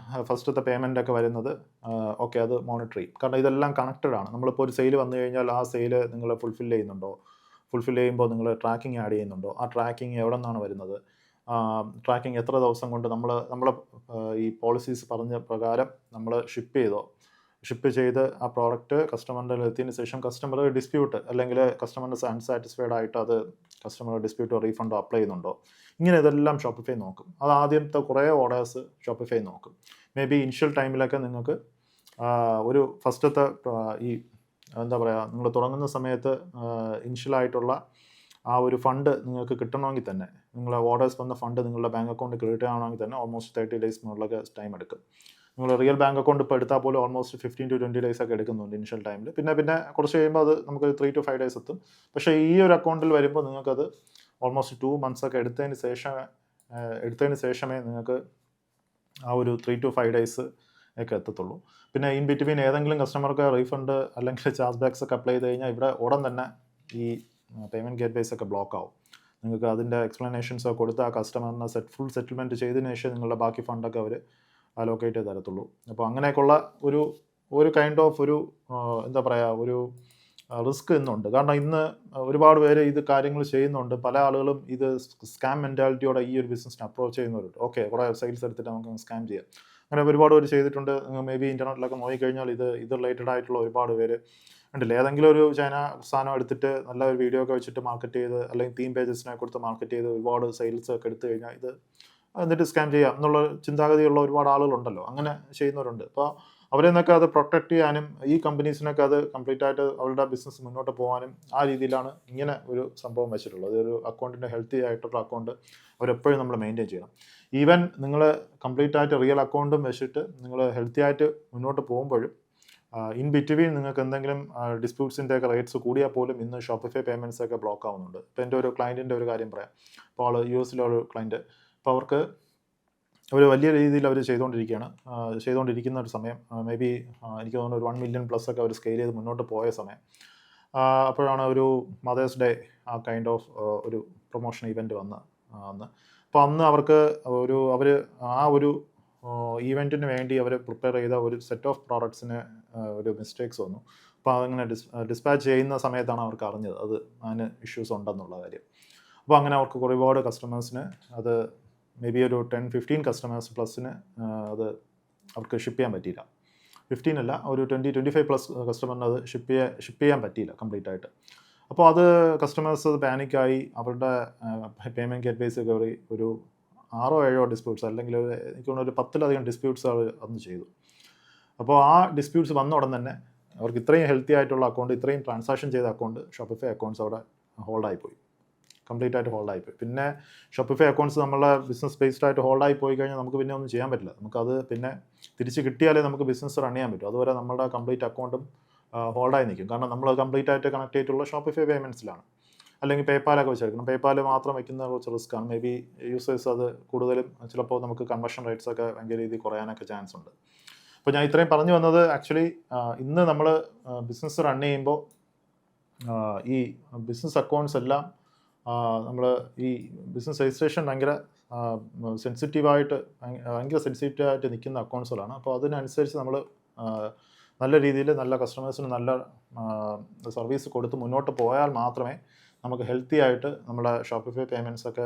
[SPEAKER 1] ഫസ്റ്റത്തെ പേയ്മെൻ്റ് ഒക്കെ വരുന്നത് ഓക്കെ അത് മോണിറ്റർ ചെയ്യും. കാരണം ഇതെല്ലാം കണക്റ്റഡ് ആണ്. നമ്മളിപ്പോൾ ഒരു സെയിൽ വന്നു കഴിഞ്ഞാൽ ആ സെയിൽ നിങ്ങൾ ഫുൾഫിൽ ചെയ്യുന്നുണ്ടോ, ഫുൾഫിൽ ചെയ്യുമ്പോൾ നിങ്ങൾ ട്രാക്കിംഗ് ആഡ് ചെയ്യുന്നുണ്ടോ, ആ ട്രാക്കിംഗ് എവിടെ നിന്നാണ് വരുന്നത്, ട്രാക്കിംഗ് എത്ര ദിവസം കൊണ്ട് നമ്മളെ ഈ പോളിസീസ് പറഞ്ഞ പ്രകാരം നമ്മൾ ഷിപ്പ് ചെയ്ത് ആ പ്രോഡക്റ്റ് കസ്റ്റമറിൻ്റെ എത്തിയതിന് ശേഷം കസ്റ്റമർ ഡിസ്പ്യൂട്ട് അല്ലെങ്കിൽ കസ്റ്റമറിന് അൺസാറ്റിസ്ഫൈഡ് ആയിട്ട് അത് കസ്റ്റമർ ഡിസ്പ്യൂട്ടോ റീഫണ്ടോ അപ്ലൈ ചെയ്യുന്നുണ്ടോ, ഇങ്ങനെ ഇതെല്ലാം ഷോപ്പിഫൈ നോക്കും. അത് ആദ്യത്തെ കുറേ ഓർഡേഴ്സ് ഷോപ്പിഫൈ നോക്കും. മേ ബി ഇനിഷ്യൽ ടൈമിലൊക്കെ നിങ്ങൾക്ക് ഒരു ഫസ്റ്റത്തെ ഈ എന്താ പറയുക, നിങ്ങൾ തുടങ്ങുന്ന സമയത്ത് ഇനിഷ്യലായിട്ടുള്ള ആ ഒരു ഫണ്ട് നിങ്ങൾക്ക് കിട്ടണമെങ്കിൽ തന്നെ, നിങ്ങളെ ഓർഡേഴ്സ് വന്ന ഫണ്ട് നിങ്ങളുടെ ബാങ്ക് അക്കൗണ്ട് ക്രെഡിറ്റ് ആവണമെങ്കിൽ തന്നെ ഓൾമോസ്റ്റ് 30 days മുകളിലൊക്കെ ടൈം എടുക്കും. നിങ്ങൾ റിയൽ ബാങ്ക് അക്കൗണ്ട് ഇപ്പോൾ എടുത്താൽ പോലും ഓൾമോസ്റ്റ് 15 to 20 days ഒക്കെ എടുക്കുന്നുണ്ട് ഇനിഷ്യൽ ടൈമിൽ. പിന്നെ കുറച്ച് കഴിയുമ്പോൾ അത് നമുക്ക് 3 to 5 days എത്തും. പക്ഷേ ഈ ഒരു അക്കൗണ്ടിൽ വരുമ്പോൾ നിങ്ങൾക്കത് ഓൾമോസ്റ്റ് 2 months ഒക്കെ എടുത്തതിന് ശേഷമേ നിങ്ങൾക്ക് ആ ഒരു 3 to 5 days ഒക്കെ എത്തത്തുള്ളൂ. പിന്നെ ഇൻ ബിറ്റ്വീൻ ഏതെങ്കിലും കസ്റ്റമർക്ക് റീഫണ്ട് അല്ലെങ്കിൽ ചാർജ് ബാക്സ് ഒക്കെ അപ്ലൈ ചെയ്ത് കഴിഞ്ഞാൽ ഇവിടെ ഉടൻ തന്നെ ഈ പേയ്മെൻറ്റ് ഗേറ്റ്വേസ് ഒക്കെ ബ്ലോക്ക് ആവും. നിങ്ങൾക്ക് അതിൻ്റെ എക്സ്പ്ലനേഷൻസ് ഒക്കെ കൊടുത്ത് ആ കസ്റ്റമറിനെ ഫുൾ സെറ്റിൽമെൻറ്റ് ചെയ്തതിന് ശേഷം നിങ്ങളുടെ ബാക്കി ഫണ്ടൊക്കെ അവർ അലോക്കേറ്റ് ചെയ്ത് തരത്തുള്ളൂ. അപ്പോൾ അങ്ങനെയൊക്കെയുള്ള ഒരു കൈൻഡ് ഓഫ് ഒരു എന്താ പറയുക, ഒരു റിസ്ക് ഇന്നുണ്ട്. കാരണം ഇന്ന് ഒരുപാട് പേര് ഇത് കാര്യങ്ങൾ ചെയ്യുന്നുണ്ട്. പല ആളുകളും ഇത് സ്കാം മെൻറ്റാലിറ്റിയോടെ ഈ ഒരു ബിസിനസ്സിനെ അപ്രോച്ച് ചെയ്യുന്നവരുണ്ട്. ഓക്കെ, കുറേ സെയിൽസ് എടുത്തിട്ട് നമുക്ക് സ്കാം ചെയ്യാം, അങ്ങനെ ഒരുപാട് പേര് ചെയ്തിട്ടുണ്ട്. മേ ബി ഇൻ്റർനെറ്റിലൊക്കെ നോക്കിക്കഴിഞ്ഞാൽ ഇത് റിലേറ്റഡ് ആയിട്ടുള്ള ഒരുപാട് പേര് ഉണ്ടല്ലേ. ഏതെങ്കിലും ഒരു ചൈന സാധനം എടുത്തിട്ട് നല്ല ഒരു വീഡിയോ ഒക്കെ വെച്ചിട്ട് മാർക്കറ്റ് ചെയ്ത്, അല്ലെങ്കിൽ തീം പേജസിനെ കൊടുത്ത് മാർക്കറ്റ് ചെയ്ത് ഒരുപാട് സെയിൽസ് ഒക്കെ എടുത്തു കഴിഞ്ഞാൽ ഇത് എന്നിട്ട് സ്കാം ചെയ്യാം എന്നുള്ള ചിന്താഗതിയുള്ള ഒരുപാട് ആളുകളുണ്ടല്ലോ, അങ്ങനെ ചെയ്യുന്നവരുണ്ട്. അപ്പോൾ അവരെ നിന്നൊക്കെ അത് പ്രൊട്ടക്റ്റ് ചെയ്യാനും ഈ കമ്പനീസിനൊക്കെ അത് കംപ്ലീറ്റ് ആയിട്ട് അവരുടെ ബിസിനസ് മുന്നോട്ട് പോകാനും ആ രീതിയിലാണ് ഇങ്ങനെ ഒരു സംഭവം വെച്ചിട്ടുള്ളത്. അതൊരു അക്കൗണ്ടിൻ്റെ ഹെൽത്തി ആയിട്ടുള്ള അക്കൗണ്ട് അവരെപ്പോഴും നമ്മൾ മെയിൻറ്റെയിൻ ചെയ്യണം. ഈവൻ നിങ്ങൾ കംപ്ലീറ്റ് ആയിട്ട് റിയൽ അക്കൗണ്ടും വെച്ചിട്ട് നിങ്ങൾ ഹെൽത്തി ആയിട്ട് മുന്നോട്ട് പോകുമ്പോഴും ഇൻ ബിറ്റ്വീൻ നിങ്ങൾക്ക് എന്തെങ്കിലും ഡിസ്പ്യൂട്ട്സിൻ്റെ ഒക്കെ റേറ്റ്സ് കൂടിയാൽ പോലും ഇന്ന് ഷോപ്പിഫൈ പേയ്മെൻറ്റ്സ് ഒക്കെ ബ്ലോക്ക് ആവുന്നുണ്ട്. ഇപ്പോൾ എൻ്റെ ഒരു ക്ലയൻറ്റിൻ്റെ ഒരു കാര്യം പറയാം. അപ്പോൾ ആൾ US ഒരു ക്ലയൻറ്റ്, അപ്പോൾ അവർക്ക് അവർ വലിയ രീതിയിൽ അവർ ചെയ്തുകൊണ്ടിരിക്കുന്ന ഒരു സമയം, മേ ബി എനിക്ക് തോന്നുന്നു ഒരു 1 million plus ഒക്കെ അവർ സ്കെയിൽ ചെയ്ത് മുന്നോട്ട് പോയ സമയം, അപ്പോഴാണ് ഒരു മദേഴ്സ് ഡേ ആ കൈൻഡ് ഓഫ് ഒരു പ്രൊമോഷൻ ഇവൻറ്റ് വന്ന്. അപ്പോൾ അന്ന് അവർക്ക് അവർ ആ ഒരു ഈവൻറ്റിന് വേണ്ടി അവർ പ്രിപ്പയർ ചെയ്ത ഒരു സെറ്റ് ഓഫ് പ്രോഡക്ട്സിന് ഒരു മിസ്റ്റേക്സ് വന്നു. അപ്പോൾ അതങ്ങനെ ഡിസ്പാച്ച് ചെയ്യുന്ന സമയത്താണ് അവർക്ക് അറിഞ്ഞത് അതിന് ഇഷ്യൂസ് ഉണ്ടെന്നുള്ള കാര്യം. അപ്പോൾ അങ്ങനെ അവർക്ക് ഒരുപാട് കസ്റ്റമേഴ്സിന് അത് മേ ബി ഒരു 10-15 കസ്റ്റമേഴ്സ് പ്ലസിന് അത് അവർക്ക് ഷിപ്പ് ചെയ്യാൻ പറ്റിയില്ല. 15 അല്ല, ഒരു 20-25+ കസ്റ്റമറിന് അത് ഷിപ്പ് ചെയ്യാൻ പറ്റിയില്ല കംപ്ലീറ്റ് ആയിട്ട്. അപ്പോൾ അത് കസ്റ്റമേഴ്സ് പാനിക്കായി അവരുടെ പേയ്മെൻറ്റ് ഗേറ്റ്വേസ് കയറി ഒരു 6-7 ഡിസ്പ്യൂട്ട്സ്, അല്ലെങ്കിൽ എനിക്ക് തോന്നുന്നു ഒരു 10-ലധികം ഡിസ്പ്യൂട്ട്സ് അവർ അന്ന് ചെയ്തു. അപ്പോൾ ആ ഡിസ്പ്യൂട്ട്സ് വന്ന ഉടൻ തന്നെ അവർക്ക് ഇത്രയും ഹെൽത്തി ആയിട്ടുള്ള അക്കൗണ്ട്, ഇത്രയും ട്രാൻസാക്ഷൻ ചെയ്ത അക്കൗണ്ട്, ഷോപ്പിഫൈ അക്കൗണ്ട്സ് അവിടെ ഹോൾഡായിപ്പോയി, കംപ്ലീറ്റ് ആയിട്ട് ഹോൾഡായിപ്പോയി. പിന്നെ ഷോപ്പിഫൈ അക്കൗണ്ട്സ് നമ്മളെ ബിസിനസ് ബേസ്ഡ് ആയിട്ട് ഹോൾഡായി പോയി കഴിഞ്ഞാൽ നമുക്ക് പിന്നെ ഒന്നും ചെയ്യാൻ പറ്റില്ല. നമുക്കത് പിന്നെ തിരിച്ച് കിട്ടിയാലേ നമുക്ക് ബിസിനസ് റൺ ചെയ്യാൻ പറ്റും. അതുവരെ നമ്മുടെ കംപ്ലീറ്റ് അക്കൗണ്ടും ഹോൾഡായി നിൽക്കും. കാരണം നമ്മൾ കംപ്ലീറ്റ് ആയിട്ട് കണക്ട് ചെയ്തിട്ടുള്ള ഷോപ്പിഫൈ പേയ്മെൻറ്റ്സിലാണ്. അല്ലെങ്കിൽ പേപ്പാലൊക്കെ വെച്ചെടുക്കണം. പേപ്പാൽ മാത്രം വയ്ക്കുന്ന കുറച്ച് റിസ്ക്കാണ്. മേ ബി യൂസേഴ്സ് അത് കൂടുതലും ചിലപ്പോൾ നമുക്ക് കൺവേർഷൻ റേറ്റ്സ് ഒക്കെ ഭയങ്കര രീതിയിൽ കുറയാനൊക്കെ ചാൻസ് ഉണ്ട്. അപ്പോൾ ഞാൻ ഇത്രയും പറഞ്ഞു വന്നത്, ആക്ച്വലി ഇന്ന് നമ്മൾ ബിസിനസ് റൺ ചെയ്യുമ്പോൾ ഈ ബിസിനസ് അക്കൗണ്ട്സ് എല്ലാം നമ്മൾ ഈ ബിസിനസ് രജിസ്ട്രേഷൻ ഭയങ്കര സെൻസിറ്റീവായിട്ട് നിൽക്കുന്ന അക്കൗണ്ട്സുകളാണ്. അപ്പോൾ അതിനനുസരിച്ച് നമ്മൾ നല്ല രീതിയിൽ നല്ല കസ്റ്റമേഴ്സിന് നല്ല സർവീസ് കൊടുത്ത് മുന്നോട്ട് പോയാൽ മാത്രമേ നമുക്ക് ഹെൽത്തി ആയിട്ട് നമ്മുടെ ഷോപ്പിഫൈ പേയ്മെൻറ്റ്സ് ഒക്കെ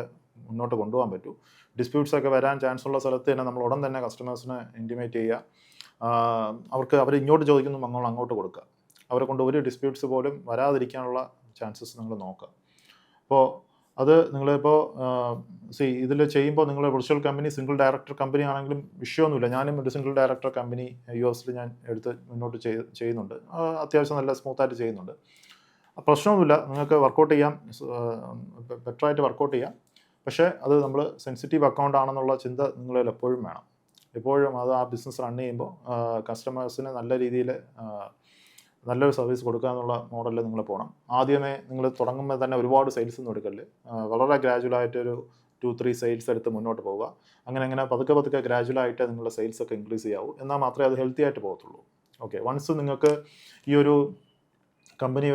[SPEAKER 1] മുന്നോട്ട് കൊണ്ടുപോകാൻ പറ്റൂ. ഡിസ്പ്യൂട്ട്സ് ഒക്കെ വരാൻ ചാൻസ് ഉള്ള സ്ഥലത്ത് തന്നെ നമ്മൾ ഉടൻ തന്നെ കസ്റ്റമേഴ്സിനെ ഇൻറ്റിമേറ്റ് ചെയ്യുക. അവർ ഇങ്ങോട്ട് ചോദിക്കുന്നു, നമ്മൾ അങ്ങോട്ട് കൊടുക്കുക. അവരെ കൊണ്ട് ഒരു ഡിസ്പ്യൂട്ട്സ് പോലും വരാതിരിക്കാനുള്ള ചാൻസസ് നിങ്ങൾ നോക്കുക. അപ്പോൾ അത് നിങ്ങളിപ്പോൾ ഇതിൽ ചെയ്യുമ്പോൾ നിങ്ങൾ virtual company, single director company ആണെങ്കിലും വിഷയമൊന്നുമില്ല. ഞാനും ഒരു സിംഗിൾ ഡയറക്ടർ കമ്പനി US ഞാൻ എടുത്ത് മുന്നോട്ട് ചെയ്യുന്നുണ്ട്. അത്യാവശ്യം നല്ല സ്മൂത്തായിട്ട് ചെയ്യുന്നുണ്ട്. പ്രശ്നമൊന്നുമില്ല, നിങ്ങൾക്ക് വർക്കൗട്ട് ചെയ്യാം, ബെറ്ററായിട്ട് വർക്കൗട്ട് ചെയ്യാം. പക്ഷേ അത് നമ്മൾ സെൻസിറ്റീവ് അക്കൗണ്ട് ആണെന്നുള്ള ചിന്ത നിങ്ങളിൽ എപ്പോഴും വേണം. എപ്പോഴും അത് ആ ബിസിനസ് റൺ ചെയ്യുമ്പോൾ കസ്റ്റമേഴ്സിന് നല്ല രീതിയിൽ നല്ലൊരു സർവീസ് കൊടുക്കുക എന്നുള്ള മോഡലിൽ നിങ്ങൾ പോകണം. ആദ്യമേ നിങ്ങൾ തുടങ്ങുമ്പോൾ തന്നെ ഒരുപാട് സെയിൽസ് ഒന്നും എടുക്കല്. വളരെ ഗ്രാജുവലായിട്ടൊരു 2-3 സെയിൽസ് എടുത്ത് മുന്നോട്ട് പോവുക. അങ്ങനെ പതുക്കെ ഗ്രാജുവലായിട്ട് നിങ്ങളുടെ സെയിൽസ് ഒക്കെ ഇൻക്രീസ് ചെയ്യാവൂ. എന്നാൽ മാത്രമേ അത് ഹെൽത്തി ആയിട്ട് പോകത്തുള്ളൂ. ഓക്കെ, വൺസ് നിങ്ങൾക്ക് ഈ ഒരു കമ്പനി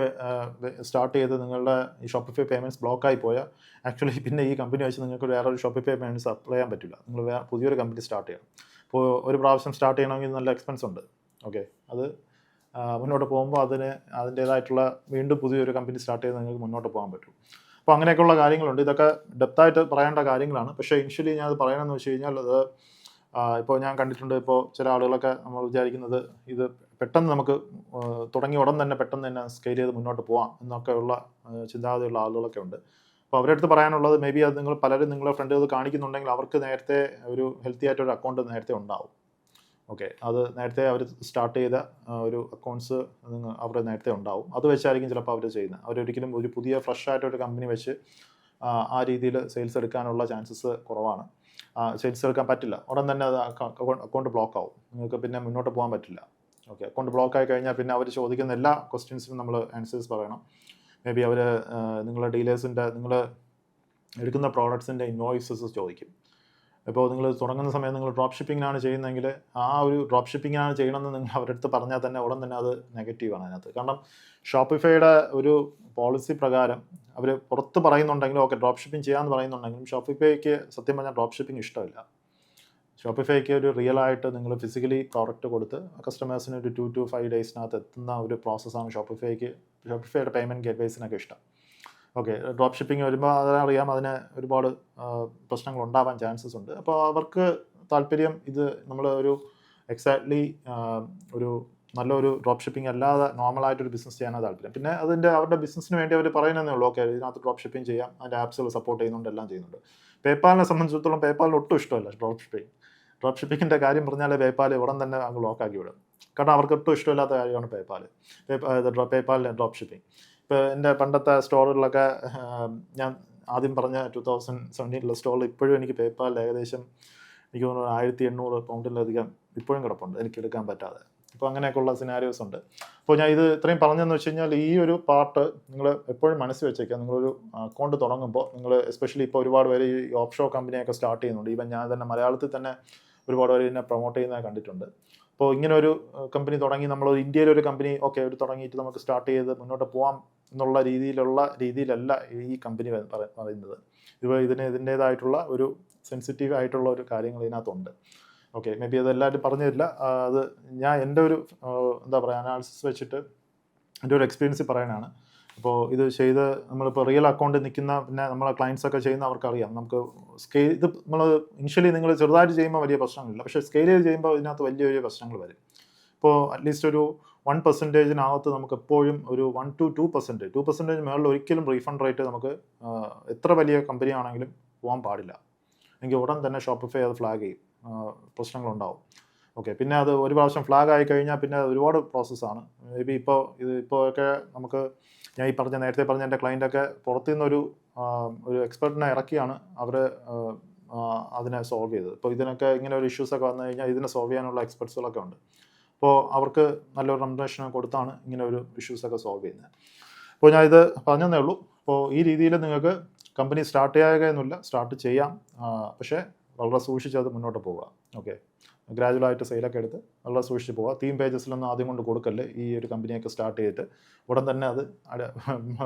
[SPEAKER 1] സ്റ്റാർട്ട് ചെയ്ത് നിങ്ങളുടെ ഈ ഷോപ്പിഫൈ പേയ്മെൻറ്റ്സ് ബ്ലോക്കായി പോയാൽ ആക്ച്വലി പിന്നെ ഈ കമ്പനി വെച്ച് നിങ്ങൾക്ക് വേറൊരു ഷോപ്പിഫൈ പേയ്മെൻറ്റ്സ് അപ്ലൈ ചെയ്യാൻ പറ്റില്ല. നിങ്ങൾ പുതിയൊരു കമ്പനി സ്റ്റാർട്ട് ചെയ്യണം. അപ്പോൾ ഒരു പ്രാവശ്യം സ്റ്റാർട്ട് ചെയ്യണമെങ്കിൽ നല്ല എക്സ്പെൻസ് ഉണ്ട്. ഓക്കെ, അത് മുന്നോട്ട് പോകുമ്പോൾ അതിൻ്റേതായിട്ടുള്ള വീണ്ടും പുതിയൊരു കമ്പനി സ്റ്റാർട്ട് ചെയ്ത് നിങ്ങൾക്ക് മുന്നോട്ട് പോകാൻ പറ്റും. അപ്പോൾ അങ്ങനെയൊക്കെയുള്ള കാര്യങ്ങളുണ്ട്. ഇതൊക്കെ ഡെപ്തായിട്ട് പറയേണ്ട കാര്യങ്ങളാണ്. പക്ഷേ ഇനിഷ്യലി ഞാൻ അത് പറയണമെന്ന് വെച്ച് കഴിഞ്ഞാൽ അത് ഇപ്പോൾ ഞാൻ കണ്ടിട്ടുണ്ട്, ഇപ്പോൾ ചില ആളുകളൊക്കെ നമ്മൾ വിചാരിക്കുന്നത് ഇത് പെട്ടെന്ന് നമുക്ക് തുടങ്ങിയ ഉടൻ തന്നെ പെട്ടെന്ന് തന്നെ സ്കെയിൽ ചെയ്ത് മുന്നോട്ട് പോകാം എന്നൊക്കെയുള്ള ചിന്താഗതിയുള്ള ആളുകളൊക്കെ ഉണ്ട്. അപ്പോൾ അവരുടെ അടുത്ത് പറയാനുള്ളത്, മേ ബി അത് നിങ്ങൾ പലരും നിങ്ങളെ ഫ്രണ്ട് അത് കാണിക്കുന്നുണ്ടെങ്കിൽ അവർക്ക് നേരത്തെ ഒരു ഹെൽത്തി ആയിട്ടൊരു അക്കൗണ്ട് നേരത്തെ ഉണ്ടാവും. ഓക്കെ, അത് നേരത്തെ അവർ സ്റ്റാർട്ട് ചെയ്ത ഒരു അക്കൗണ്ട്സ് അവരുടെ നേരത്തെ ഉണ്ടാവും. അത് വെച്ചായിരിക്കും ചിലപ്പോൾ അവർ ചെയ്യുന്നത്. അവരൊരിക്കലും ഒരു പുതിയ ഫ്രഷ് ആയിട്ടൊരു കമ്പനി വെച്ച് ആ രീതിയിൽ സെയിൽസ് എടുക്കാനുള്ള ചാൻസസ് കുറവാണ്. സെയിൽസ് എടുക്കാൻ പറ്റില്ല, ഉടൻ തന്നെ അത് അക്കൗണ്ട് ബ്ലോക്ക് ആവും, നിങ്ങൾക്ക് പിന്നെ മുന്നോട്ട് പോകാൻ പറ്റില്ല. ഓക്കെ, അക്കൗണ്ട് ബ്ലോക്ക് ആയി കഴിഞ്ഞാൽ പിന്നെ അവർ ചോദിക്കുന്ന എല്ലാ ക്വസ്റ്റ്യൻസിനും നമ്മൾ ആൻസേഴ്സ് പറയണം. മേ ബി അവർ നിങ്ങളുടെ ഡീലേഴ്സിൻ്റെ, നിങ്ങൾ എടുക്കുന്ന പ്രോഡക്ട്സിൻ്റെ ഇൻവോയ്സസ് ചോദിക്കും. ഇപ്പോൾ നിങ്ങൾ തുടങ്ങുന്ന സമയത്ത് നിങ്ങൾ ഡ്രോപ്പ് ഷിപ്പിങ്ങിനാണ് ചെയ്യുന്നതെങ്കിൽ ആ ഒരു ഡ്രോപ്പ് ഷിപ്പിങ്ങിനാണ് ചെയ്യണമെന്ന് നിങ്ങൾ അവരുടെ അടുത്ത് പറഞ്ഞാൽ തന്നെ ഉടൻ തന്നെ അത് നെഗറ്റീവാണ് അതിനകത്ത്. കാരണം ഷോപ്പിഫൈയുടെ ഒരു പോളിസി പ്രകാരം അവർ പുറത്ത് പറയുന്നുണ്ടെങ്കിലും, ഓക്കെ ഡ്രോപ്പ് ഷിപ്പിംഗ് ചെയ്യാമെന്ന് പറയുന്നുണ്ടെങ്കിലും ഷോപ്പിഫൈക്ക് സത്യം പറഞ്ഞാൽ ഡ്രോപ്പ് ഷിപ്പിംഗ് ഇഷ്ടമില്ല. ഷോപ്പിഫൈക്ക് ഒരു റിയൽ ആയിട്ട് നിങ്ങൾ ഫിസിക്കലി പ്രോഡക്റ്റ് കൊടുത്ത് കസ്റ്റമേഴ്സിന് ഒരു 2 to 5 ഡേയ്സിനകത്ത് എത്തുന്ന ഒരു പ്രോസസ്സാണ് ഷോപ്പിഫൈയുടെ പേയ്മെൻറ്റ് ഗേറ്റ്വേസിനൊക്കെ ഇഷ്ടം. ഓക്കെ, ഡ്രോപ്പ് ഷിപ്പിംഗ് വരുമ്പോൾ അതറിയാം, അതിന് ഒരുപാട് പ്രശ്നങ്ങൾ ഉണ്ടാവാൻ ചാൻസസ് ഉണ്ട്. അപ്പോൾ അവർക്ക് താല്പര്യം ഇത് നമ്മൾ ഒരു എക്സാക്ട്ലി ഒരു നല്ലൊരു ഡ്രോപ്പ് ഷിപ്പിംഗ് അല്ലാതെ നോർമലായിട്ടൊരു ബിസിനസ് ചെയ്യാനാണ് താല്പര്യം. പിന്നെ അവരുടെ ബിസിനസ്സിന് വേണ്ടി അവർ പറയുന്നതേ ഉള്ളൂ, ഓക്കെ ഇതിനകത്ത് ഡ്രോപ്പ് ഷിപ്പിംഗ് ചെയ്യാം, അതിൻ്റെ ആപ്സുകൾ സപ്പോർട്ട് ചെയ്യുന്നുണ്ട്, എല്ലാം ചെയ്യുന്നുണ്ട്. പേപ്പാലിനെ സംബന്ധിച്ചിടത്തോളം പേപ്പാലിന് ഒട്ടും ഇഷ്ടമല്ല ഡ്രോപ്പ് ഷിപ്പിംഗ്. ഡ്രോപ്പ് ഷിപ്പിങ്ങിൻ്റെ കാര്യം പറഞ്ഞാൽ പേപ്പാൽ ഉടൻ തന്നെ അങ്ങ് ലോക്കാക്കി വിടും. കാരണം അവർക്ക് ഒട്ടും ഇഷ്ടമില്ലാത്ത കാര്യമാണ് പേപ്പാലിൻ്റെ ഡ്രോപ്പ് ഷിപ്പിംഗ്. ഇപ്പോൾ എൻ്റെ പണ്ടത്തെ സ്റ്റോറുകളിലൊക്കെ ഞാൻ ആദ്യം പറഞ്ഞ 2017 സ്റ്റോറിൽ ഇപ്പോഴും എനിക്ക് പേപ്പാൽ ഏകദേശം എനിക്ക് തോന്നുന്നു 1800 പൗണ്ടിലധികം ഇപ്പോഴും കിടപ്പുണ്ട് എനിക്ക് എടുക്കാൻ പറ്റാതെ. അപ്പോൾ അങ്ങനെയൊക്കെയുള്ള സിനാരിയോസ് ഉണ്ട്. അപ്പോൾ ഞാൻ ഇത് ഇത്രയും പറഞ്ഞതെന്ന് വെച്ച് കഴിഞ്ഞാൽ, ഈ ഒരു പാർട്ട് നിങ്ങൾ എപ്പോഴും മനസ്സിൽ വെച്ചേക്കുക. നിങ്ങളൊരു അക്കൗണ്ട് തുടങ്ങുമ്പോൾ നിങ്ങൾ എസ്പെഷ്യലി ഇപ്പോൾ ഒരുപാട് പേര് ഈ ഓഫ് ഷോർ കമ്പനിയൊക്കെ സ്റ്റാർട്ട് ചെയ്യുന്നുണ്ട്. ഈവൻ ഞാൻ തന്നെ മലയാളത്തിൽ തന്നെ ഒരുപാട് പേര് ഇതിനെ പ്രൊമോട്ട് ചെയ്യുന്നത് കണ്ടിട്ടുണ്ട്. അപ്പോൾ ഇങ്ങനെ ഒരു കമ്പനി തുടങ്ങി, നമ്മൾ ഇന്ത്യയിലൊരു കമ്പനി ഒരു തുടങ്ങിയിട്ട് നമുക്ക് സ്റ്റാർട്ട് ചെയ്ത് മുന്നോട്ട് പോകാം എന്നുള്ള രീതിയിലല്ല ഈ കമ്പനി പറയുന്നത്. ഇതിൻ്റേതായിട്ടുള്ള ഒരു സെൻസിറ്റീവ് ആയിട്ടുള്ള ഒരു കാര്യങ്ങൾ ഇതിനകത്തുണ്ട്. ഓക്കെ, മേ ബി അതെല്ലാവരും പറഞ്ഞു തരില്ല. അത് ഞാൻ എൻ്റെ ഒരു എന്താ പറയുക അനാലിസിസ് വെച്ചിട്ട് എൻ്റെ ഒരു എക്സ്പീരിയൻസ് പറയാനാണ്. അപ്പോൾ ഇത് ചെയ്ത് നമ്മളിപ്പോൾ റിയൽ അക്കൗണ്ടിൽ നിൽക്കുന്ന പിന്നെ നമ്മളെ ക്ലയൻസൊക്കെ ചെയ്യുന്ന അവർക്കറിയാം, നമുക്ക് സ്കെയിൽ ഇത് നമ്മൾ ഇനിഷ്യലി നിങ്ങൾ ചെറുതായിട്ട് ചെയ്യുമ്പോൾ വലിയ പ്രശ്നങ്ങളില്ല, പക്ഷേ സ്കെയിൽ ചെയ്ത് ചെയ്യുമ്പോൾ ഇതിനകത്ത് വലിയ പ്രശ്നങ്ങൾ വരും. ഇപ്പോൾ അറ്റ്ലീസ്റ്റ് ഒരു 1% നമുക്ക് എപ്പോഴും ഒരു 1 to 2% മുകളിൽ ഒരിക്കലും റീഫണ്ട് റേറ്റ് നമുക്ക് എത്ര വലിയ കമ്പനി ആണെങ്കിലും പോകാൻ പാടില്ല. എങ്കിൽ ഉടൻ തന്നെ ഷോപ്പിഫൈ അത് ഫ്ലാഗ് ചെയ്യും, പ്രശ്നങ്ങളുണ്ടാവും. ഓക്കെ, പിന്നെ അത് ഒരു പ്രാവശ്യം ഫ്ലാഗ് ആയി കഴിഞ്ഞാൽ പിന്നെ ഒരുപാട് പ്രോസസ്സാണ്. മേ ബി ഇപ്പോഴൊക്കെ നമുക്ക് ഞാൻ നേരത്തെ പറഞ്ഞ എൻ്റെ ക്ലയൻറ്റൊക്കെ പുറത്തു നിന്നൊരു എക്സ്പെർട്ടിനെ ഇറക്കിയാണ് അവർ അതിനെ സോൾവ് ചെയ്തത്. ഇപ്പോൾ ഇതിനൊക്കെ ഇങ്ങനെ ഒരു ഇഷ്യൂസൊക്കെ വന്നു കഴിഞ്ഞാൽ ഇതിനെ സോൾവ് ചെയ്യാനുള്ള എക്സ്പെർട്സുകളൊക്കെ ഉണ്ട്. അപ്പോൾ അവർക്ക് നല്ലൊരു റെമ്യൂണറേഷൻ കൊടുത്താണ് ഇങ്ങനെ ഒരു ഇഷ്യൂസൊക്കെ സോൾവ് ചെയ്യുന്നത്. അപ്പോൾ ഞാൻ ഇത് പറഞ്ഞതേ ഉള്ളൂ. അപ്പോൾ ഈ രീതിയിൽ നിങ്ങൾക്ക് കമ്പനി സ്റ്റാർട്ട് ചെയ്യുകയെന്നില്ല, സ്റ്റാർട്ട് ചെയ്യാം, പക്ഷേ വളരെ സൂക്ഷിച്ച് അത് മുന്നോട്ട് പോവുക. ഓക്കെ, ഗ്രാജുവലായിട്ട് സെയിലൊക്കെ എടുത്ത് വളരെ സൂക്ഷിച്ച് പോവുക. തീം പേജസിലൊന്നും ആദ്യം കൊണ്ട് കൊടുക്കല്ലേ. ഈ ഒരു കമ്പനിയൊക്കെ സ്റ്റാർട്ട് ചെയ്തിട്ട് ഉടൻ തന്നെ അത്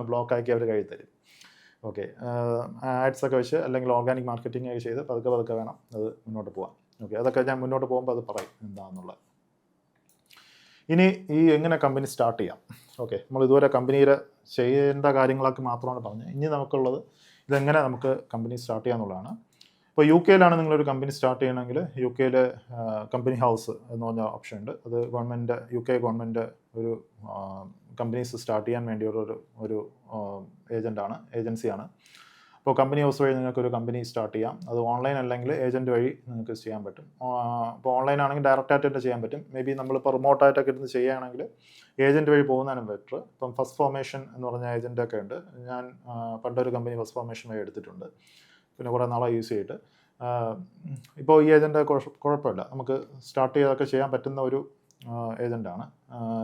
[SPEAKER 1] ബ്ലോക്കാക്കി അവർ കയ്യിൽ തരും. ഓക്കെ, ആഡ്സൊക്കെ വെച്ച് അല്ലെങ്കിൽ ഓർഗാനിക് മാർക്കറ്റിംഗ് ഒക്കെ ചെയ്ത് പതുക്കെ വേണം അത് മുന്നോട്ട് പോകാം. ഓക്കെ, അതൊക്കെ ഞാൻ മുന്നോട്ട് പോകുമ്പോൾ അത് പറയും എന്താണെന്നുള്ളത്. ഇനി ഈ എങ്ങനെ കമ്പനി സ്റ്റാർട്ട് ചെയ്യാം. ഓക്കെ, നമ്മൾ ഇതുവരെ കമ്പനിയിൽ ചെയ്യേണ്ട കാര്യങ്ങളൊക്കെ മാത്രമാണ് പറഞ്ഞത്. ഇനി നമുക്കുള്ളത് ഇതെങ്ങനെ നമുക്ക് കമ്പനി സ്റ്റാർട്ട് ചെയ്യാന്നുള്ളതാണ്. ഇപ്പോൾ UK നിങ്ങളൊരു കമ്പനി സ്റ്റാർട്ട് ചെയ്യണമെങ്കിൽ UK കമ്പനി ഹൗസ് എന്ന് പറഞ്ഞ ഓപ്ഷൻ ഉണ്ട്. അത് UK ഗവൺമെൻറ് ഒരു കമ്പനീസ് സ്റ്റാർട്ട് ചെയ്യാൻ വേണ്ടിയുള്ള ഒരു ഏജൻസിയാണ്. അപ്പോൾ കമ്പനി ഹൗസ് വഴി നിങ്ങൾക്കൊരു കമ്പനി സ്റ്റാർട്ട് ചെയ്യാം. അത് ഓൺലൈൻ അല്ലെങ്കിൽ ഏജൻറ്റ് വഴി നിങ്ങൾക്ക് ചെയ്യാൻ പറ്റും. ഇപ്പോൾ ഓൺലൈൻ ആണെങ്കിൽ ഡയറക്റ്റായിട്ട് തന്നെ ചെയ്യാൻ പറ്റും. മേ ബി നമ്മളിപ്പോൾ റിമോട്ടായിട്ടൊക്കെ ഇരുന്ന് ചെയ്യുകയാണെങ്കിൽ ഏജൻറ്റ് വഴി പോകുന്നതാണ് ബെറ്റർ. ഇപ്പം ഫസ്റ്റ് ഫോർമേഷൻ എന്ന് പറഞ്ഞ ഏജൻറ്റൊക്കെ ഉണ്ട്. ഞാൻ പണ്ടൊരു കമ്പനി ഫസ്റ്റ് ഫോർമേഷൻ വഴി എടുത്തിട്ടുണ്ട്, പിന്നെ കുറേ നാളെ യൂസ് ചെയ്തിട്ട്. ഇപ്പോൾ ഈ ഏജൻറ്റ് കുഴപ്പമില്ല, നമുക്ക് സ്റ്റാർട്ട് ചെയ്തൊക്കെ ചെയ്യാൻ പറ്റുന്ന ഒരു ഏജൻറ്റാണ്.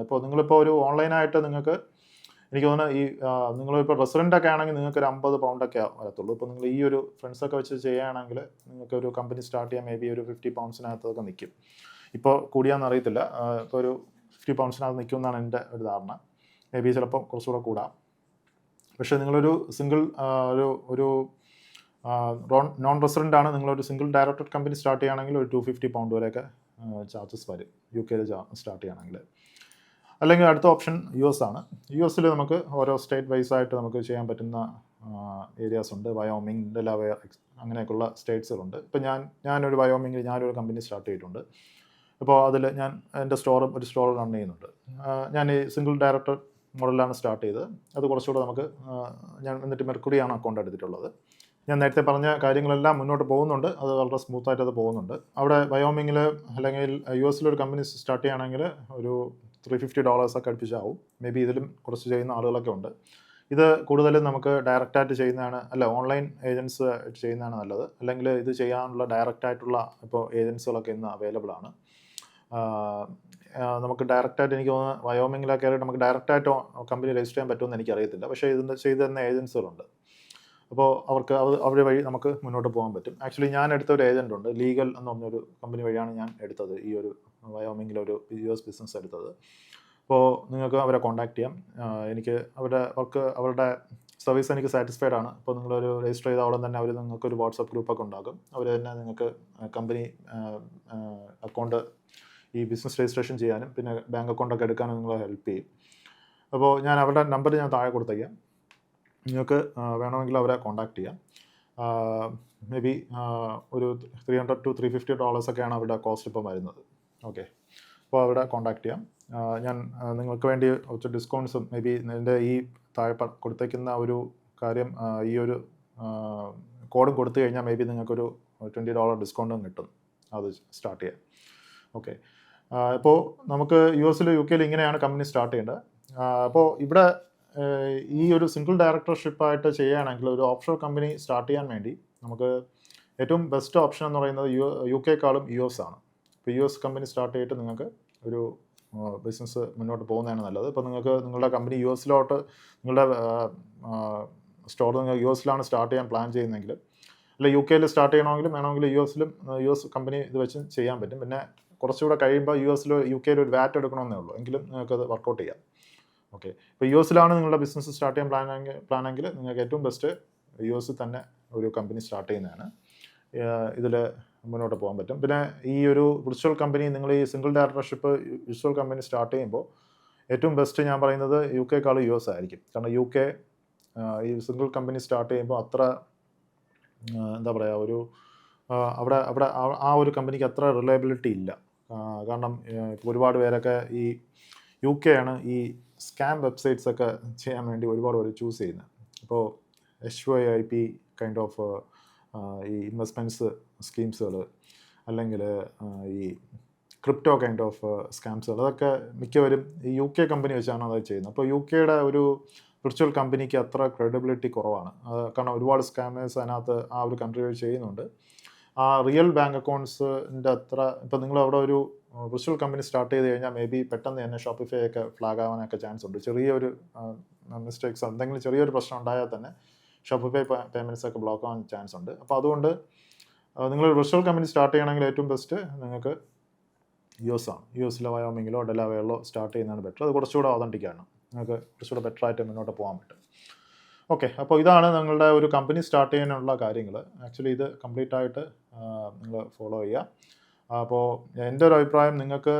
[SPEAKER 1] ഇപ്പോൾ നിങ്ങളിപ്പോൾ ഒരു ഓൺലൈനായിട്ട് നിങ്ങൾക്ക് എനിക്ക് തോന്നുന്നു നിങ്ങളിപ്പോൾ റെസിഡൻ്റൊക്കെ ആണെങ്കിൽ നിങ്ങൾക്ക് ഒരു 50 പൗണ്ടൊക്കെ വരത്തുള്ളൂ. ഇപ്പോൾ നിങ്ങൾ ഈ ഒരു ഫ്രണ്ട്സൊക്കെ വെച്ച് ചെയ്യുകയാണെങ്കിൽ നിങ്ങൾക്ക് ഒരു കമ്പനി സ്റ്റാർട്ട് ചെയ്യാൻ മേ ബി ഒരു 50 പൗണ്ട്സിനകത്തൊക്കെ നിൽക്കും. ഇപ്പോൾ കൂടിയാണെന്ന് അറിയത്തില്ല, ഇപ്പോൾ ഒരു 50 പൗണ്ട്സിനകത്ത് നിൽക്കുമെന്നാണ് എൻ്റെ ഒരു ധാരണ. മേ ബി ചിലപ്പോൾ കുറച്ചുകൂടെ കൂടാം. പക്ഷേ നിങ്ങളൊരു സിംഗിൾ ഒരു നോൺ റെസിഡൻ്റ് ആണ്, നിങ്ങളൊരു സിംഗിൾ ഡയറക്റ്റഡ് കമ്പനി സ്റ്റാർട്ട് ചെയ്യുകയാണെങ്കിൽ ഒരു 250 പൗണ്ട് വരെയൊക്കെ ചാർജസ് വരും UK സ്റ്റാർട്ട് ചെയ്യുകയാണെങ്കിൽ. അല്ലെങ്കിൽ അടുത്ത ഓപ്ഷൻ US ആണ്. US നമുക്ക് ഓരോ സ്റ്റേറ്റ് വൈസ് ആയിട്ട് നമുക്ക് ചെയ്യാൻ പറ്റുന്ന ഏരിയാസ് ഉണ്ട്. വയോമിങ്, ഡെലാവെയർ അങ്ങനെയൊക്കെയുള്ള സ്റ്റേറ്റ്സുകളുണ്ട്. ഇപ്പോൾ ഞാനൊരു വയോമിങ്ങിൽ ഞാനൊരു കമ്പനി സ്റ്റാർട്ട് ചെയ്തിട്ടുണ്ട്. അപ്പോൾ അതിൽ ഞാൻ എൻ്റെ ഒരു സ്റ്റോർ റൺ ചെയ്യുന്നുണ്ട്. ഞാൻ ഈ സിംഗിൾ ഡയറക്ടർ മോഡലാണ് സ്റ്റാർട്ട് ചെയ്തത്. അത് കുറച്ചുകൂടെ നമുക്ക് ഞാൻ എന്നിട്ട് മെർക്കുറിയാണ് അക്കൗണ്ട് എടുത്തിട്ടുള്ളത്. ഞാൻ നേരത്തെ പറഞ്ഞ കാര്യങ്ങളെല്ലാം മുന്നോട്ട് പോകുന്നുണ്ട്. അത് വളരെ സ്മൂത്തായിട്ട് അത് പോകുന്നുണ്ട്. അവിടെ വയോമിങ്ങിൽ അല്ലെങ്കിൽ US ഒരു കമ്പനി സ്റ്റാർട്ട് ചെയ്യുകയാണെങ്കിൽ ഒരു $350 ഒക്കെ അടുപ്പിച്ചാവും. മേ ബി ഇതിലും കുറച്ച് ചെയ്യുന്ന ആളുകളൊക്കെ ഉണ്ട്. ഇത് കൂടുതലും നമുക്ക് ഡയറക്റ്റായിട്ട് ചെയ്യുന്നതാണ്, ഓൺലൈൻ ഏജൻസ് ചെയ്യുന്നതാണ് നല്ലത്. അല്ലെങ്കിൽ ഇത് ചെയ്യാനുള്ള ഡയറക്റ്റായിട്ടുള്ള ഇപ്പോൾ ഏജൻസികളൊക്കെ ഇന്ന് അവൈലബിൾ ആണ്. നമുക്ക് ഡയറക്റ്റായിട്ട് എനിക്ക് തോന്നുന്നു വയോമിങ്ങിലൊക്കെ ആയിട്ട് നമുക്ക് ഡയറക്റ്റായിട്ട് കമ്പനി രജിസ്റ്റർ ചെയ്യാൻ പറ്റുമെന്ന് എനിക്കറിയത്തില്ല. പക്ഷേ ഇതിൻ്റെ ചെയ്തു തരുന്ന ഏജൻസികളുണ്ട്. അപ്പോൾ അവർ വഴി നമുക്ക് മുന്നോട്ട് പോകാൻ പറ്റും. ആക്ച്വലി ഞാൻ എടുത്തൊരു ഏജൻ്റ് ഉണ്ട്, ലീഗൽ എന്ന് പറഞ്ഞൊരു കമ്പനി വഴിയാണ് ഞാൻ എടുത്തത്, ഈ ഒരു വയോമിങ്ങിലൊരു US ബിസിനസ് എടുത്തത്. അപ്പോൾ നിങ്ങൾക്ക് അവരെ കോൺടാക്ട് ചെയ്യാം. എനിക്ക് അവരുടെ സർവീസ് എനിക്ക് സാറ്റിസ്ഫൈഡ് ആണ്. അപ്പോൾ നിങ്ങളൊരു രജിസ്റ്റർ ചെയ്ത അവിടെ തന്നെ അവർ നിങ്ങൾക്കൊരു വാട്സപ്പ് ഗ്രൂപ്പൊക്കെ ഉണ്ടാകും. അവർ തന്നെ നിങ്ങൾക്ക് കമ്പനി അക്കൗണ്ട് ഈ ബിസിനസ് രജിസ്ട്രേഷൻ ചെയ്യാനും പിന്നെ ബാങ്ക് അക്കൗണ്ടൊക്കെ എടുക്കാനും നിങ്ങളെ ഹെൽപ്പ് ചെയ്യും. അപ്പോൾ ഞാൻ അവരുടെ നമ്പർ ഞാൻ താഴെ കൊടുത്തേക്കാം. നിങ്ങൾക്ക് വേണമെങ്കിൽ അവരെ കോൺടാക്ട് ചെയ്യാം. മേ ബി ഒരു $300 to $350 ഒക്കെയാണ് അവരുടെ കോസ്റ്റ് ഇപ്പം വരുന്നത്. ഓക്കെ, അപ്പോൾ അവിടെ കോൺടാക്ട് ചെയ്യാം. ഞാൻ നിങ്ങൾക്ക് വേണ്ടി കുറച്ച് ഡിസ്കൗണ്ട്സും മേ ബി എൻ്റെ ഈ താഴെ കൊടുത്തേക്കുന്ന ഒരു കാര്യം, ഈ ഒരു കോഡും കൊടുത്തു കഴിഞ്ഞാൽ മേ ബി നിങ്ങൾക്കൊരു $20 ഡിസ്കൗണ്ടും കിട്ടും അത് സ്റ്റാർട്ട് ചെയ്യാൻ. ഓക്കെ, ഇപ്പോൾ നമുക്ക് US UK ഇങ്ങനെയാണ് കമ്പനി സ്റ്റാർട്ട് ചെയ്യേണ്ടത്. അപ്പോൾ ഇവിടെ ഈ ഒരു സിംഗിൾ ഡയറക്ടർഷിപ്പായിട്ട് ചെയ്യുകയാണെങ്കിൽ ഒരു ഓഫ്ഷോർ കമ്പനി സ്റ്റാർട്ട് ചെയ്യാൻ വേണ്ടി നമുക്ക് ഏറ്റവും ബെസ്റ്റ് ഓപ്ഷൻ എന്ന് പറയുന്നത് UK US ആണ്. ഇപ്പോൾ US കമ്പനി സ്റ്റാർട്ട് ചെയ്തിട്ട് നിങ്ങൾക്ക് ഒരു ബിസിനസ് മുന്നോട്ട് പോകുന്നതാണ് നല്ലത്. ഇപ്പോൾ നിങ്ങൾക്ക് നിങ്ങളുടെ കമ്പനി USലോട്ട് നിങ്ങളുടെ സ്റ്റോർ നിങ്ങൾ US സ്റ്റാർട്ട് ചെയ്യാൻ പ്ലാൻ ചെയ്യുന്നെങ്കിൽ, അല്ല UK സ്റ്റാർട്ട് ചെയ്യണമെങ്കിലും വേണമെങ്കിൽ US കമ്പനി ഇത് വെച്ച് ചെയ്യാൻ പറ്റും. പിന്നെ കുറച്ചുകൂടെ കഴിയുമ്പോൾ UK ഒരു VAT എടുക്കണമെന്നേ ഉള്ളൂ, എങ്കിലും നിങ്ങൾക്കത് വർക്കൗട്ട് ചെയ്യാം. ഓക്കെ, ഇപ്പോൾ US നിങ്ങളുടെ ബിസിനസ് സ്റ്റാർട്ട് ചെയ്യാൻ പ്ലാനെങ്കിൽ നിങ്ങൾക്ക് ഏറ്റവും ബെസ്റ്റ് US തന്നെ ഒരു കമ്പനി സ്റ്റാർട്ട് ചെയ്യുന്നതാണ്. ഇതിൽ മുന്നോട്ട് പോകാൻ പറ്റും. പിന്നെ ഈ ഒരു വിർച്വൽ കമ്പനി, നിങ്ങൾ ഈ single directorship virtual company start ചെയ്യുമ്പോൾ ഏറ്റവും ബെസ്റ്റ് ഞാൻ പറയുന്നത് UK US ആയിരിക്കും. കാരണം UK ഈ സിംഗിൾ കമ്പനി സ്റ്റാർട്ട് ചെയ്യുമ്പോൾ അത്ര എന്താ പറയുക, ഒരു അവിടെ ആ ഒരു കമ്പനിക്ക് അത്ര റിലയബിലിറ്റി ഇല്ല. കാരണം ഒരുപാട് പേരൊക്കെ ഈ UK ഈ സ്കാം വെബ്സൈറ്റ്സ് ഒക്കെ ചെയ്യാൻ വേണ്ടി ഒരുപാട് പേര് ചൂസ് ചെയ്യുന്നത്. ഇപ്പോൾ HYIP കൈൻഡ് ഓഫ് ഈ ഇൻവെസ്റ്റ്മെൻറ്റ്സ് സ്കീംസുകൾ, അല്ലെങ്കിൽ ഈ ക്രിപ്റ്റോ കൈൻഡ് ഓഫ് സ്കാംസുകൾ, അതൊക്കെ മിക്കവരും ഈ UK കമ്പനി വെച്ചാണ് അത് ചെയ്യുന്നത്. അപ്പോൾ UK ഒരു വിർച്വൽ കമ്പനിക്ക് അത്ര ക്രെഡിബിലിറ്റി കുറവാണ്. കാരണം ഒരുപാട് സ്കാമേഴ്സ് അതിനകത്ത് ആ ഒരു കൺട്രി വഴി ചെയ്യുന്നുണ്ട്. ആ റിയൽ ബാങ്ക് അക്കൗണ്ട്സിൻ്റെ അത്ര, ഇപ്പോൾ നിങ്ങൾ അവിടെ ഒരു വിർച്വൽ കമ്പനി സ്റ്റാർട്ട് ചെയ്ത് കഴിഞ്ഞാൽ മേ ബി പെട്ടെന്ന് തന്നെ ഷോപ്പിഫൈ ഒക്കെ ഫ്ലാഗ് ആവാനൊക്കെ ചാൻസ് ഉണ്ട്. ചെറിയൊരു മിസ്റ്റേക്സ്, എന്തെങ്കിലും ചെറിയൊരു പ്രശ്നം ഉണ്ടായാൽ തന്നെ ഷോപ്പിഫൈ പേയ്മെൻറ്റ്സ് ഒക്കെ ബ്ലോക്ക് ആവാൻ ചാൻസ് ഉണ്ട്. അപ്പോൾ അതുകൊണ്ട് നിങ്ങളൊരു വിർച്വൽ കമ്പനി സ്റ്റാർട്ട് ചെയ്യണമെങ്കിൽ ഏറ്റവും ബെസ്റ്റ് നിങ്ങൾക്ക് US ആണ്. US വയോമിങ്ങിലോ ഡെലാവെയറിലോ സ്റ്റാർട്ട് ചെയ്യുന്നതാണ് ബെറ്റർ. അത് കുറച്ചുകൂടെ ഓതൻറ്റിക്കാണ്, നിങ്ങൾക്ക് കുറച്ചുകൂടെ ബെറ്ററായിട്ട് മുന്നോട്ട് പോകാൻ പറ്റും. ഓക്കെ, അപ്പോൾ ഇതാണ് നിങ്ങളുടെ ഒരു കമ്പനി സ്റ്റാർട്ട് ചെയ്യാനുള്ള കാര്യങ്ങൾ. ആക്ച്വലി ഇത് കംപ്ലീറ്റ് ആയിട്ട് നിങ്ങൾ ഫോളോ ചെയ്യുക. അപ്പോൾ എൻ്റെ ഒരു അഭിപ്രായം, നിങ്ങൾക്ക്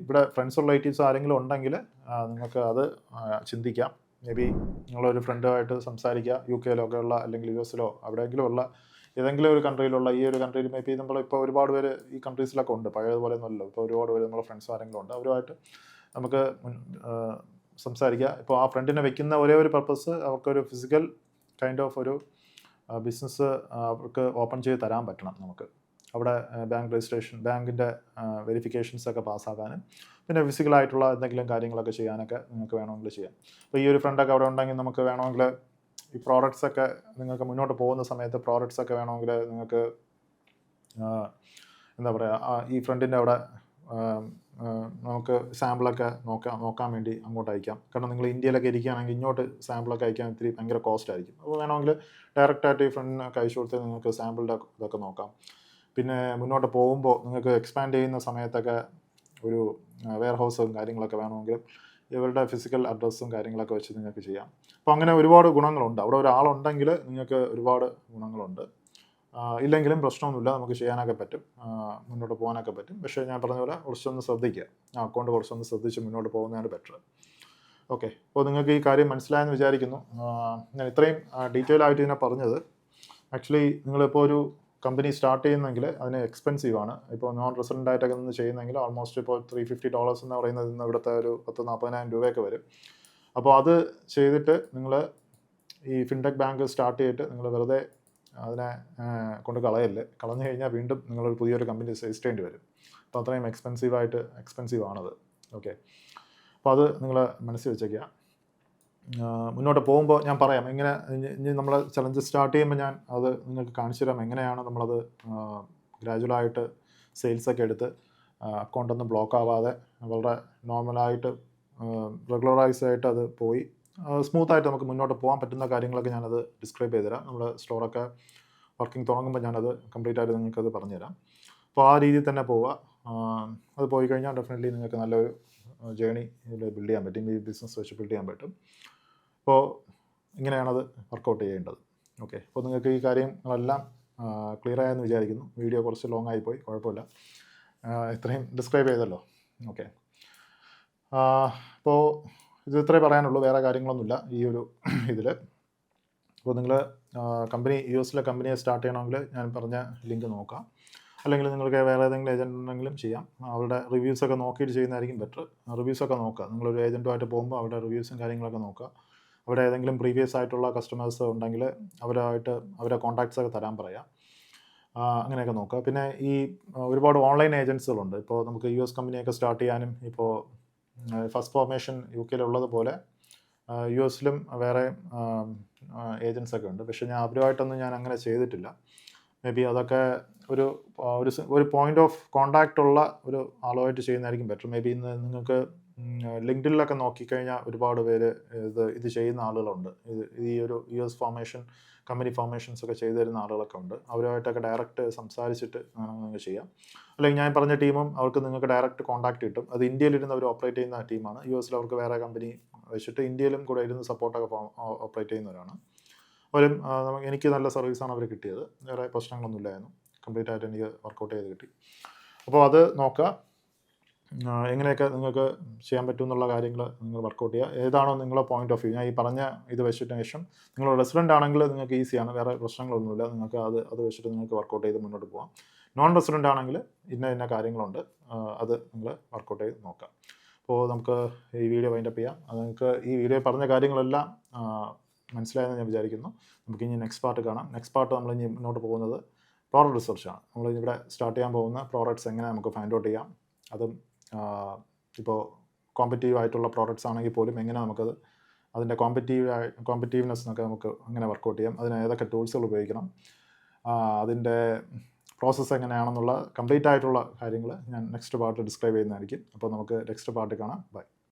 [SPEAKER 1] ഇവിടെ ഫ്രണ്ട്സ് റിലേറ്റീവ്സ് ആരെങ്കിലും ഉണ്ടെങ്കിൽ നിങ്ങൾക്ക് അത് ചിന്തിക്കാം. മേ ബി നിങ്ങളൊരു ഫ്രണ്ടുമായിട്ട് സംസാരിക്കുക, UK ഉള്ള അല്ലെങ്കിൽ US എവിടെയെങ്കിലും ഉള്ള ഏതെങ്കിലും ഒരു കൺട്രിയിലുള്ള, ഈ ഒരു കൺട്രിയിൽ മേ ബി നമ്മളിപ്പോൾ ഒരുപാട് പേര് ഈ കൺട്രീസിലൊക്കെ ഉണ്ട്, പഴയതുപോലെ ഒന്നുമല്ലോ. ഇപ്പോൾ ഒരുപാട് പേര് നമ്മളെ ഫ്രണ്ട്സ് ആരെങ്കിലും ഉണ്ട്, അവരുമായിട്ട് നമുക്ക് സംസാരിക്കുക. ഇപ്പോൾ ആ ഫ്രണ്ടിനെ വെക്കുന്ന ഒരേ ഒരു പർപ്പസ് അവർക്കൊരു ഫിസിക്കൽ കൈൻഡ് ഓഫ് ഒരു ബിസിനസ് അവർക്ക് ഓപ്പൺ ചെയ്ത് തരാൻ പറ്റണം. നമുക്ക് അവിടെ ബാങ്ക് രജിസ്ട്രേഷൻ, ബാങ്കിൻ്റെ വെരിഫിക്കേഷൻസ് ഒക്കെ പാസ്സാക്കാനും പിന്നെ ഫിസിക്കലായിട്ടുള്ള എന്തെങ്കിലും കാര്യങ്ങളൊക്കെ ചെയ്യാനൊക്കെ നിങ്ങൾക്ക് വേണമെങ്കിൽ ചെയ്യാം. അപ്പോൾ ഈ ഒരു ഫ്രണ്ടൊക്കെ അവിടെ ഉണ്ടെങ്കിൽ നമുക്ക് വേണമെങ്കിൽ ഈ പ്രോഡക്ട്സ് ഒക്കെ നിങ്ങൾക്ക് മുന്നോട്ട് പോകുന്ന സമയത്ത് പ്രോഡക്ട്സ് ഒക്കെ വേണമെങ്കിൽ നിങ്ങൾക്ക് എന്താ പറയുക, ഈ ഫ്രണ്ടിൻ്റെ അവിടെ നമുക്ക് സാമ്പിളൊക്കെ നോക്കാൻ വേണ്ടി അങ്ങോട്ട് അയക്കാം. കാരണം നിങ്ങൾ ഇന്ത്യയിലൊക്കെ ഇരിക്കുകയാണെങ്കിൽ ഇങ്ങോട്ട് സാമ്പിളൊക്കെ അയക്കാൻ ഇത്തിരി ഭയങ്കര കോസ്റ്റ് ആയിരിക്കും. അപ്പോൾ വേണമെങ്കിൽ ഡയറക്റ്റായിട്ട് ഈ ഫ്രണ്ടിനൊക്കെ അയച്ചു കൊടുത്ത് നിങ്ങൾക്ക് സാമ്പിളിൻ്റെ ഇതൊക്കെ നോക്കാം. പിന്നെ മുന്നോട്ട് പോകുമ്പോൾ നിങ്ങൾക്ക് എക്സ്പാൻഡ് ചെയ്യുന്ന സമയത്തൊക്കെ ഒരു വെയർ ഹൗസും കാര്യങ്ങളൊക്കെ വേണമെങ്കിൽ ഇവരുടെ ഫിസിക്കൽ അഡ്രസ്സും കാര്യങ്ങളൊക്കെ വെച്ച് നിങ്ങൾക്ക് ചെയ്യാം. അപ്പോൾ അങ്ങനെ ഒരുപാട് ഗുണങ്ങളുണ്ട്. അവിടെ ഒരാളുണ്ടെങ്കിൽ നിങ്ങൾക്ക് ഒരുപാട് ഗുണങ്ങളുണ്ട്. ഇല്ലെങ്കിലും പ്രശ്നമൊന്നുമില്ല, നമുക്ക് ചെയ്യാനൊക്കെ പറ്റും, മുന്നോട്ട് പോകാനൊക്കെ പറ്റും. പക്ഷേ ഞാൻ പറഞ്ഞ പോലെ കുറച്ചൊന്ന് ശ്രദ്ധിക്കുക, ആ അക്കൗണ്ട് കുറച്ചൊന്ന് ശ്രദ്ധിച്ച് മുന്നോട്ട് പോകുന്നതാണ് ബെറ്റർ. ഓക്കെ, അപ്പോൾ നിങ്ങൾക്ക് ഈ കാര്യം മനസ്സിലായെന്ന് വിചാരിക്കുന്നു. ഞാൻ ഇത്രയും ഡീറ്റെയിൽ ആയിട്ട് ഇതിനെ പറഞ്ഞത് ആക്ച്വലി നിങ്ങളിപ്പോൾ ഒരു കമ്പനി സ്റ്റാർട്ട് ചെയ്യുന്നെങ്കിൽ അതിന് എക്സ്പെൻസീവ് ആണ്. ഇപ്പോൾ നോൺ റെസിഡൻ്റ് ആയിട്ടൊക്കെ നിന്ന് ചെയ്യുന്നെങ്കിൽ ഓൾമോസ്റ്റ് ഇപ്പോൾ $350 എന്ന് പറയുന്നത് ഇന്ന് ഇവിടുത്തെ ഒരു 40,000-40,000 രൂപയൊക്കെ വരും. അപ്പോൾ അത് ചെയ്തിട്ട് നിങ്ങൾ ഈ ഫിൻടെക് ബാങ്ക് സ്റ്റാർട്ട് ചെയ്തിട്ട് നിങ്ങൾ വെറുതെ അതിനെ കൊണ്ട് കളഞ്ഞു കഴിഞ്ഞാൽ വീണ്ടും നിങ്ങളൊരു പുതിയൊരു കമ്പനി രജിസ്റ്റർ ചെയ്യേണ്ടി വരും. അപ്പോൾ അത്രയും എക്സ്പെൻസീവ് ആണത്. ഓക്കെ, അപ്പോൾ അത് നിങ്ങൾ മനസ്സിൽ വെച്ചേക്കുക. മുന്നോട്ട് പോകുമ്പോൾ ഞാൻ പറയാം എങ്ങനെ ഇനി നമ്മൾ ചലഞ്ച് സ്റ്റാർട്ട് ചെയ്യുമ്പോൾ ഞാൻ അത് നിങ്ങൾക്ക് കാണിച്ചു തരാം എങ്ങനെയാണ് നമ്മളത് ഗ്രാജുവലായിട്ട് സെയിൽസൊക്കെ എടുത്ത് അക്കൗണ്ടൊന്നും ബ്ലോക്ക് ആവാതെ വളരെ നോർമലായിട്ട് റെഗുലറൈസ് ആയിട്ട് അത് പോയി സ്മൂത്തായിട്ട് നമുക്ക് മുന്നോട്ട് പോകാൻ പറ്റുന്ന കാര്യങ്ങളൊക്കെ ഞാനത് ഡിസ്ക്രൈബ് ചെയ്തുതരാം. നമ്മുടെ സ്റ്റോറൊക്കെ വർക്കിംഗ് തുടങ്ങുമ്പോൾ ഞാനത് കംപ്ലീറ്റ് ആയിട്ട് നിങ്ങൾക്കത് പറഞ്ഞുതരാം. അപ്പോൾ ആ രീതിയിൽ തന്നെ പോവുക. അത് പോയി കഴിഞ്ഞാൽ ഡെഫിനറ്റ്ലി നിങ്ങൾക്ക് നല്ലൊരു ജേണി ഇതിൽ ബിൽഡ് ചെയ്യാൻ പറ്റും, ഈ ബിസിനസ് വെച്ച് ബിൽഡ് ചെയ്യാൻ പറ്റും. അപ്പോൾ ഇങ്ങനെയാണത് വർക്കൗട്ട് ചെയ്യേണ്ടത്. ഓക്കെ, അപ്പോൾ നിങ്ങൾക്ക് ഈ കാര്യങ്ങളെല്ലാം ക്ലിയർ ആയെന്ന് വിചാരിക്കുന്നു. വീഡിയോ കുറച്ച് ലോങ് ആയിപ്പോയി, കുഴപ്പമില്ല, ഇത്രയും ഡിസ്ക്രൈബ് ചെയ്തല്ലോ. ഓക്കെ, അപ്പോൾ ഇത് ഇത്രേ പറയാനുള്ളൂ, വേറെ കാര്യങ്ങളൊന്നുമില്ല ഈ ഒരു ഇതിൽ. അപ്പോൾ നിങ്ങൾ കമ്പനി US കമ്പനിയെ സ്റ്റാർട്ട് ചെയ്യണമെങ്കിൽ ഞാൻ പറഞ്ഞ ലിങ്ക് നോക്കാം. അല്ലെങ്കിൽ നിങ്ങൾക്ക് വേറെ ഏതെങ്കിലും ഏജൻറ്റ് ഉണ്ടെങ്കിലും ചെയ്യാം. അവരുടെ റിവ്യൂസൊക്കെ നോക്കിയിട്ട് ചെയ്യുന്നതായിരിക്കും ബെറ്റർ. റിവ്യൂസൊക്കെ നോക്കുക. നിങ്ങളൊരു ഏജൻറ്റുമായിട്ട് പോകുമ്പോൾ അവരുടെ റിവ്യൂസും കാര്യങ്ങളൊക്കെ നോക്കുക. അവിടെ ഏതെങ്കിലും പ്രീവിയസ് ആയിട്ടുള്ള കസ്റ്റമേഴ്സ് ഉണ്ടെങ്കിൽ അവരെ കോൺടാക്ട്സൊക്കെ തരാൻ പറയാം. അങ്ങനെയൊക്കെ നോക്കുക. പിന്നെ ഈ ഒരുപാട് ഓൺലൈൻ ഏജൻസികളുണ്ട്. ഇപ്പോൾ നമുക്ക് US കമ്പനിയൊക്കെ സ്റ്റാർട്ട് ചെയ്യാനും ഇപ്പോൾ ഫസ്റ്റ് ഫോർമേഷൻ UK ഉള്ളതുപോലെ US വേറെ ഏജൻസൊക്കെ ഉണ്ട്. പക്ഷേ അവരുമായിട്ടൊന്നും ഞാൻ അങ്ങനെ ചെയ്തിട്ടില്ല. മേ ബി അതൊക്കെ ഒരു പോയിൻ്റ് ഓഫ് കോണ്ടാക്റ്റ് ഉള്ള ഒരു ആളുമായിട്ട് ചെയ്യുന്നതായിരിക്കും ബെറ്റർ. മേ ബി ഇന്ന് നിങ്ങൾക്ക് ലിങ്ക്ഡിനിലൊക്കെ നോക്കിക്കഴിഞ്ഞാൽ ഒരുപാട് പേര് ഇത് ചെയ്യുന്ന ആളുകളുണ്ട്. ഈ ഒരു US കമ്പനി ഫോർമേഷൻസ് ഒക്കെ ചെയ്തു തരുന്ന ആളുകളൊക്കെ ഉണ്ട്. അവരുമായിട്ടൊക്കെ ഡയറക്റ്റ് സംസാരിച്ചിട്ട് നിങ്ങൾക്ക് ചെയ്യാം. അല്ലെങ്കിൽ ഞാൻ പറഞ്ഞ ടീമും അവർക്ക് നിങ്ങൾക്ക് ഡയറക്റ്റ് കോൺടാക്റ്റ് കിട്ടും. അത് ഇന്ത്യയിലിരുന്ന് അവർ ഓപ്പറേറ്റ് ചെയ്യുന്ന ടീമാണ്. US അവർക്ക് വേറെ കമ്പനി വെച്ചിട്ട് ഇന്ത്യയിലും കൂടെ ഇരുന്ന് സപ്പോർട്ടൊക്കെ ഓപ്പറേറ്റ് ചെയ്യുന്നവരാണ്. അവരും എനിക്ക് നല്ല സർവീസാണ് അവർ കിട്ടിയത്. വേറെ പ്രശ്നങ്ങളൊന്നുമില്ലായിരുന്നു. കംപ്ലീറ്റ് ആയിട്ട് എനിക്ക് വർക്കൗട്ട് ചെയ്ത് കിട്ടി. അപ്പോൾ അത് നോക്കുക, എങ്ങനെയൊക്കെ നിങ്ങൾക്ക് ചെയ്യാൻ പറ്റും എന്നുള്ള കാര്യങ്ങൾ നിങ്ങൾ വർക്കൗട്ട് ചെയ്യുക. ഏതാണോ നിങ്ങളുടെ പോയിന്റ് ഓഫ് വ്യൂ, ഞാൻ ഈ പറഞ്ഞ ഇത് വെച്ചിട്ട് ശേഷം നിങ്ങൾ റെസിഡൻ്റ് ആണെങ്കിൽ നിങ്ങൾക്ക് ഈസിയാണ്, വേറെ പ്രശ്നങ്ങളൊന്നുമില്ല. നിങ്ങൾക്ക് അത് വെച്ചിട്ട് നിങ്ങൾക്ക് വർക്കൗട്ട് ചെയ്ത് മുന്നോട്ട് പോകാം. നോൺ റെസിഡൻ്റ് ആണെങ്കിൽ ഇന്ന കാര്യങ്ങളുണ്ട്, അത് നിങ്ങൾ വർക്കൗട്ട് ചെയ്ത് നോക്കാം. അപ്പോൾ നമുക്ക് ഈ വീഡിയോ വൈൻഡപ്പ് ചെയ്യാം. നിങ്ങൾക്ക് ഈ വീഡിയോ പറഞ്ഞ കാര്യങ്ങളെല്ലാം മനസ്സിലായെന്ന് ഞാൻ വിചാരിക്കുന്നു. നമുക്കിനി നെക്സ്റ്റ് പാർട്ട് കാണാം. നെക്സ്റ്റ് പാർട്ട് നമ്മളിനി മുന്നോട്ട് പോകുന്നത് പ്രോഡക്റ്റ് റിസർച്ചാണ്. നമ്മളിവിടെ സ്റ്റാർട്ട് ചെയ്യാൻ പോകുന്ന പ്രോഡക്റ്റ്സ് എങ്ങനെ നമുക്ക് ഫൈൻഡ് ഔട്ട് ചെയ്യാം, അതും ഇപ്പോൾ കോമ്പറ്റീവ് ആയിട്ടുള്ള പ്രോഡക്റ്റ്സ് ആണെങ്കിൽ പോലും എങ്ങനെ നമുക്കത് അതിൻ്റെ കോമ്പറ്റീവ്നെസ്സിനൊക്കെ നമുക്ക് അങ്ങനെ വർക്കൗട്ട് ചെയ്യാം, അതിന് ഏതൊക്കെ ടൂൾസുകൾ ഉപയോഗിക്കണം, അതിൻ്റെ പ്രോസസ്സ് എങ്ങനെയാണെന്നുള്ള കംപ്ലീറ്റ് ആയിട്ടുള്ള കാര്യങ്ങൾ ഞാൻ നെക്സ്റ്റ് പാർട്ട് ഡിസ്ക്രൈബ് ചെയ്യുന്നതായിരിക്കും. അപ്പോൾ നമുക്ക് നെക്സ്റ്റ് പാർട്ട് കാണാം. ബൈ.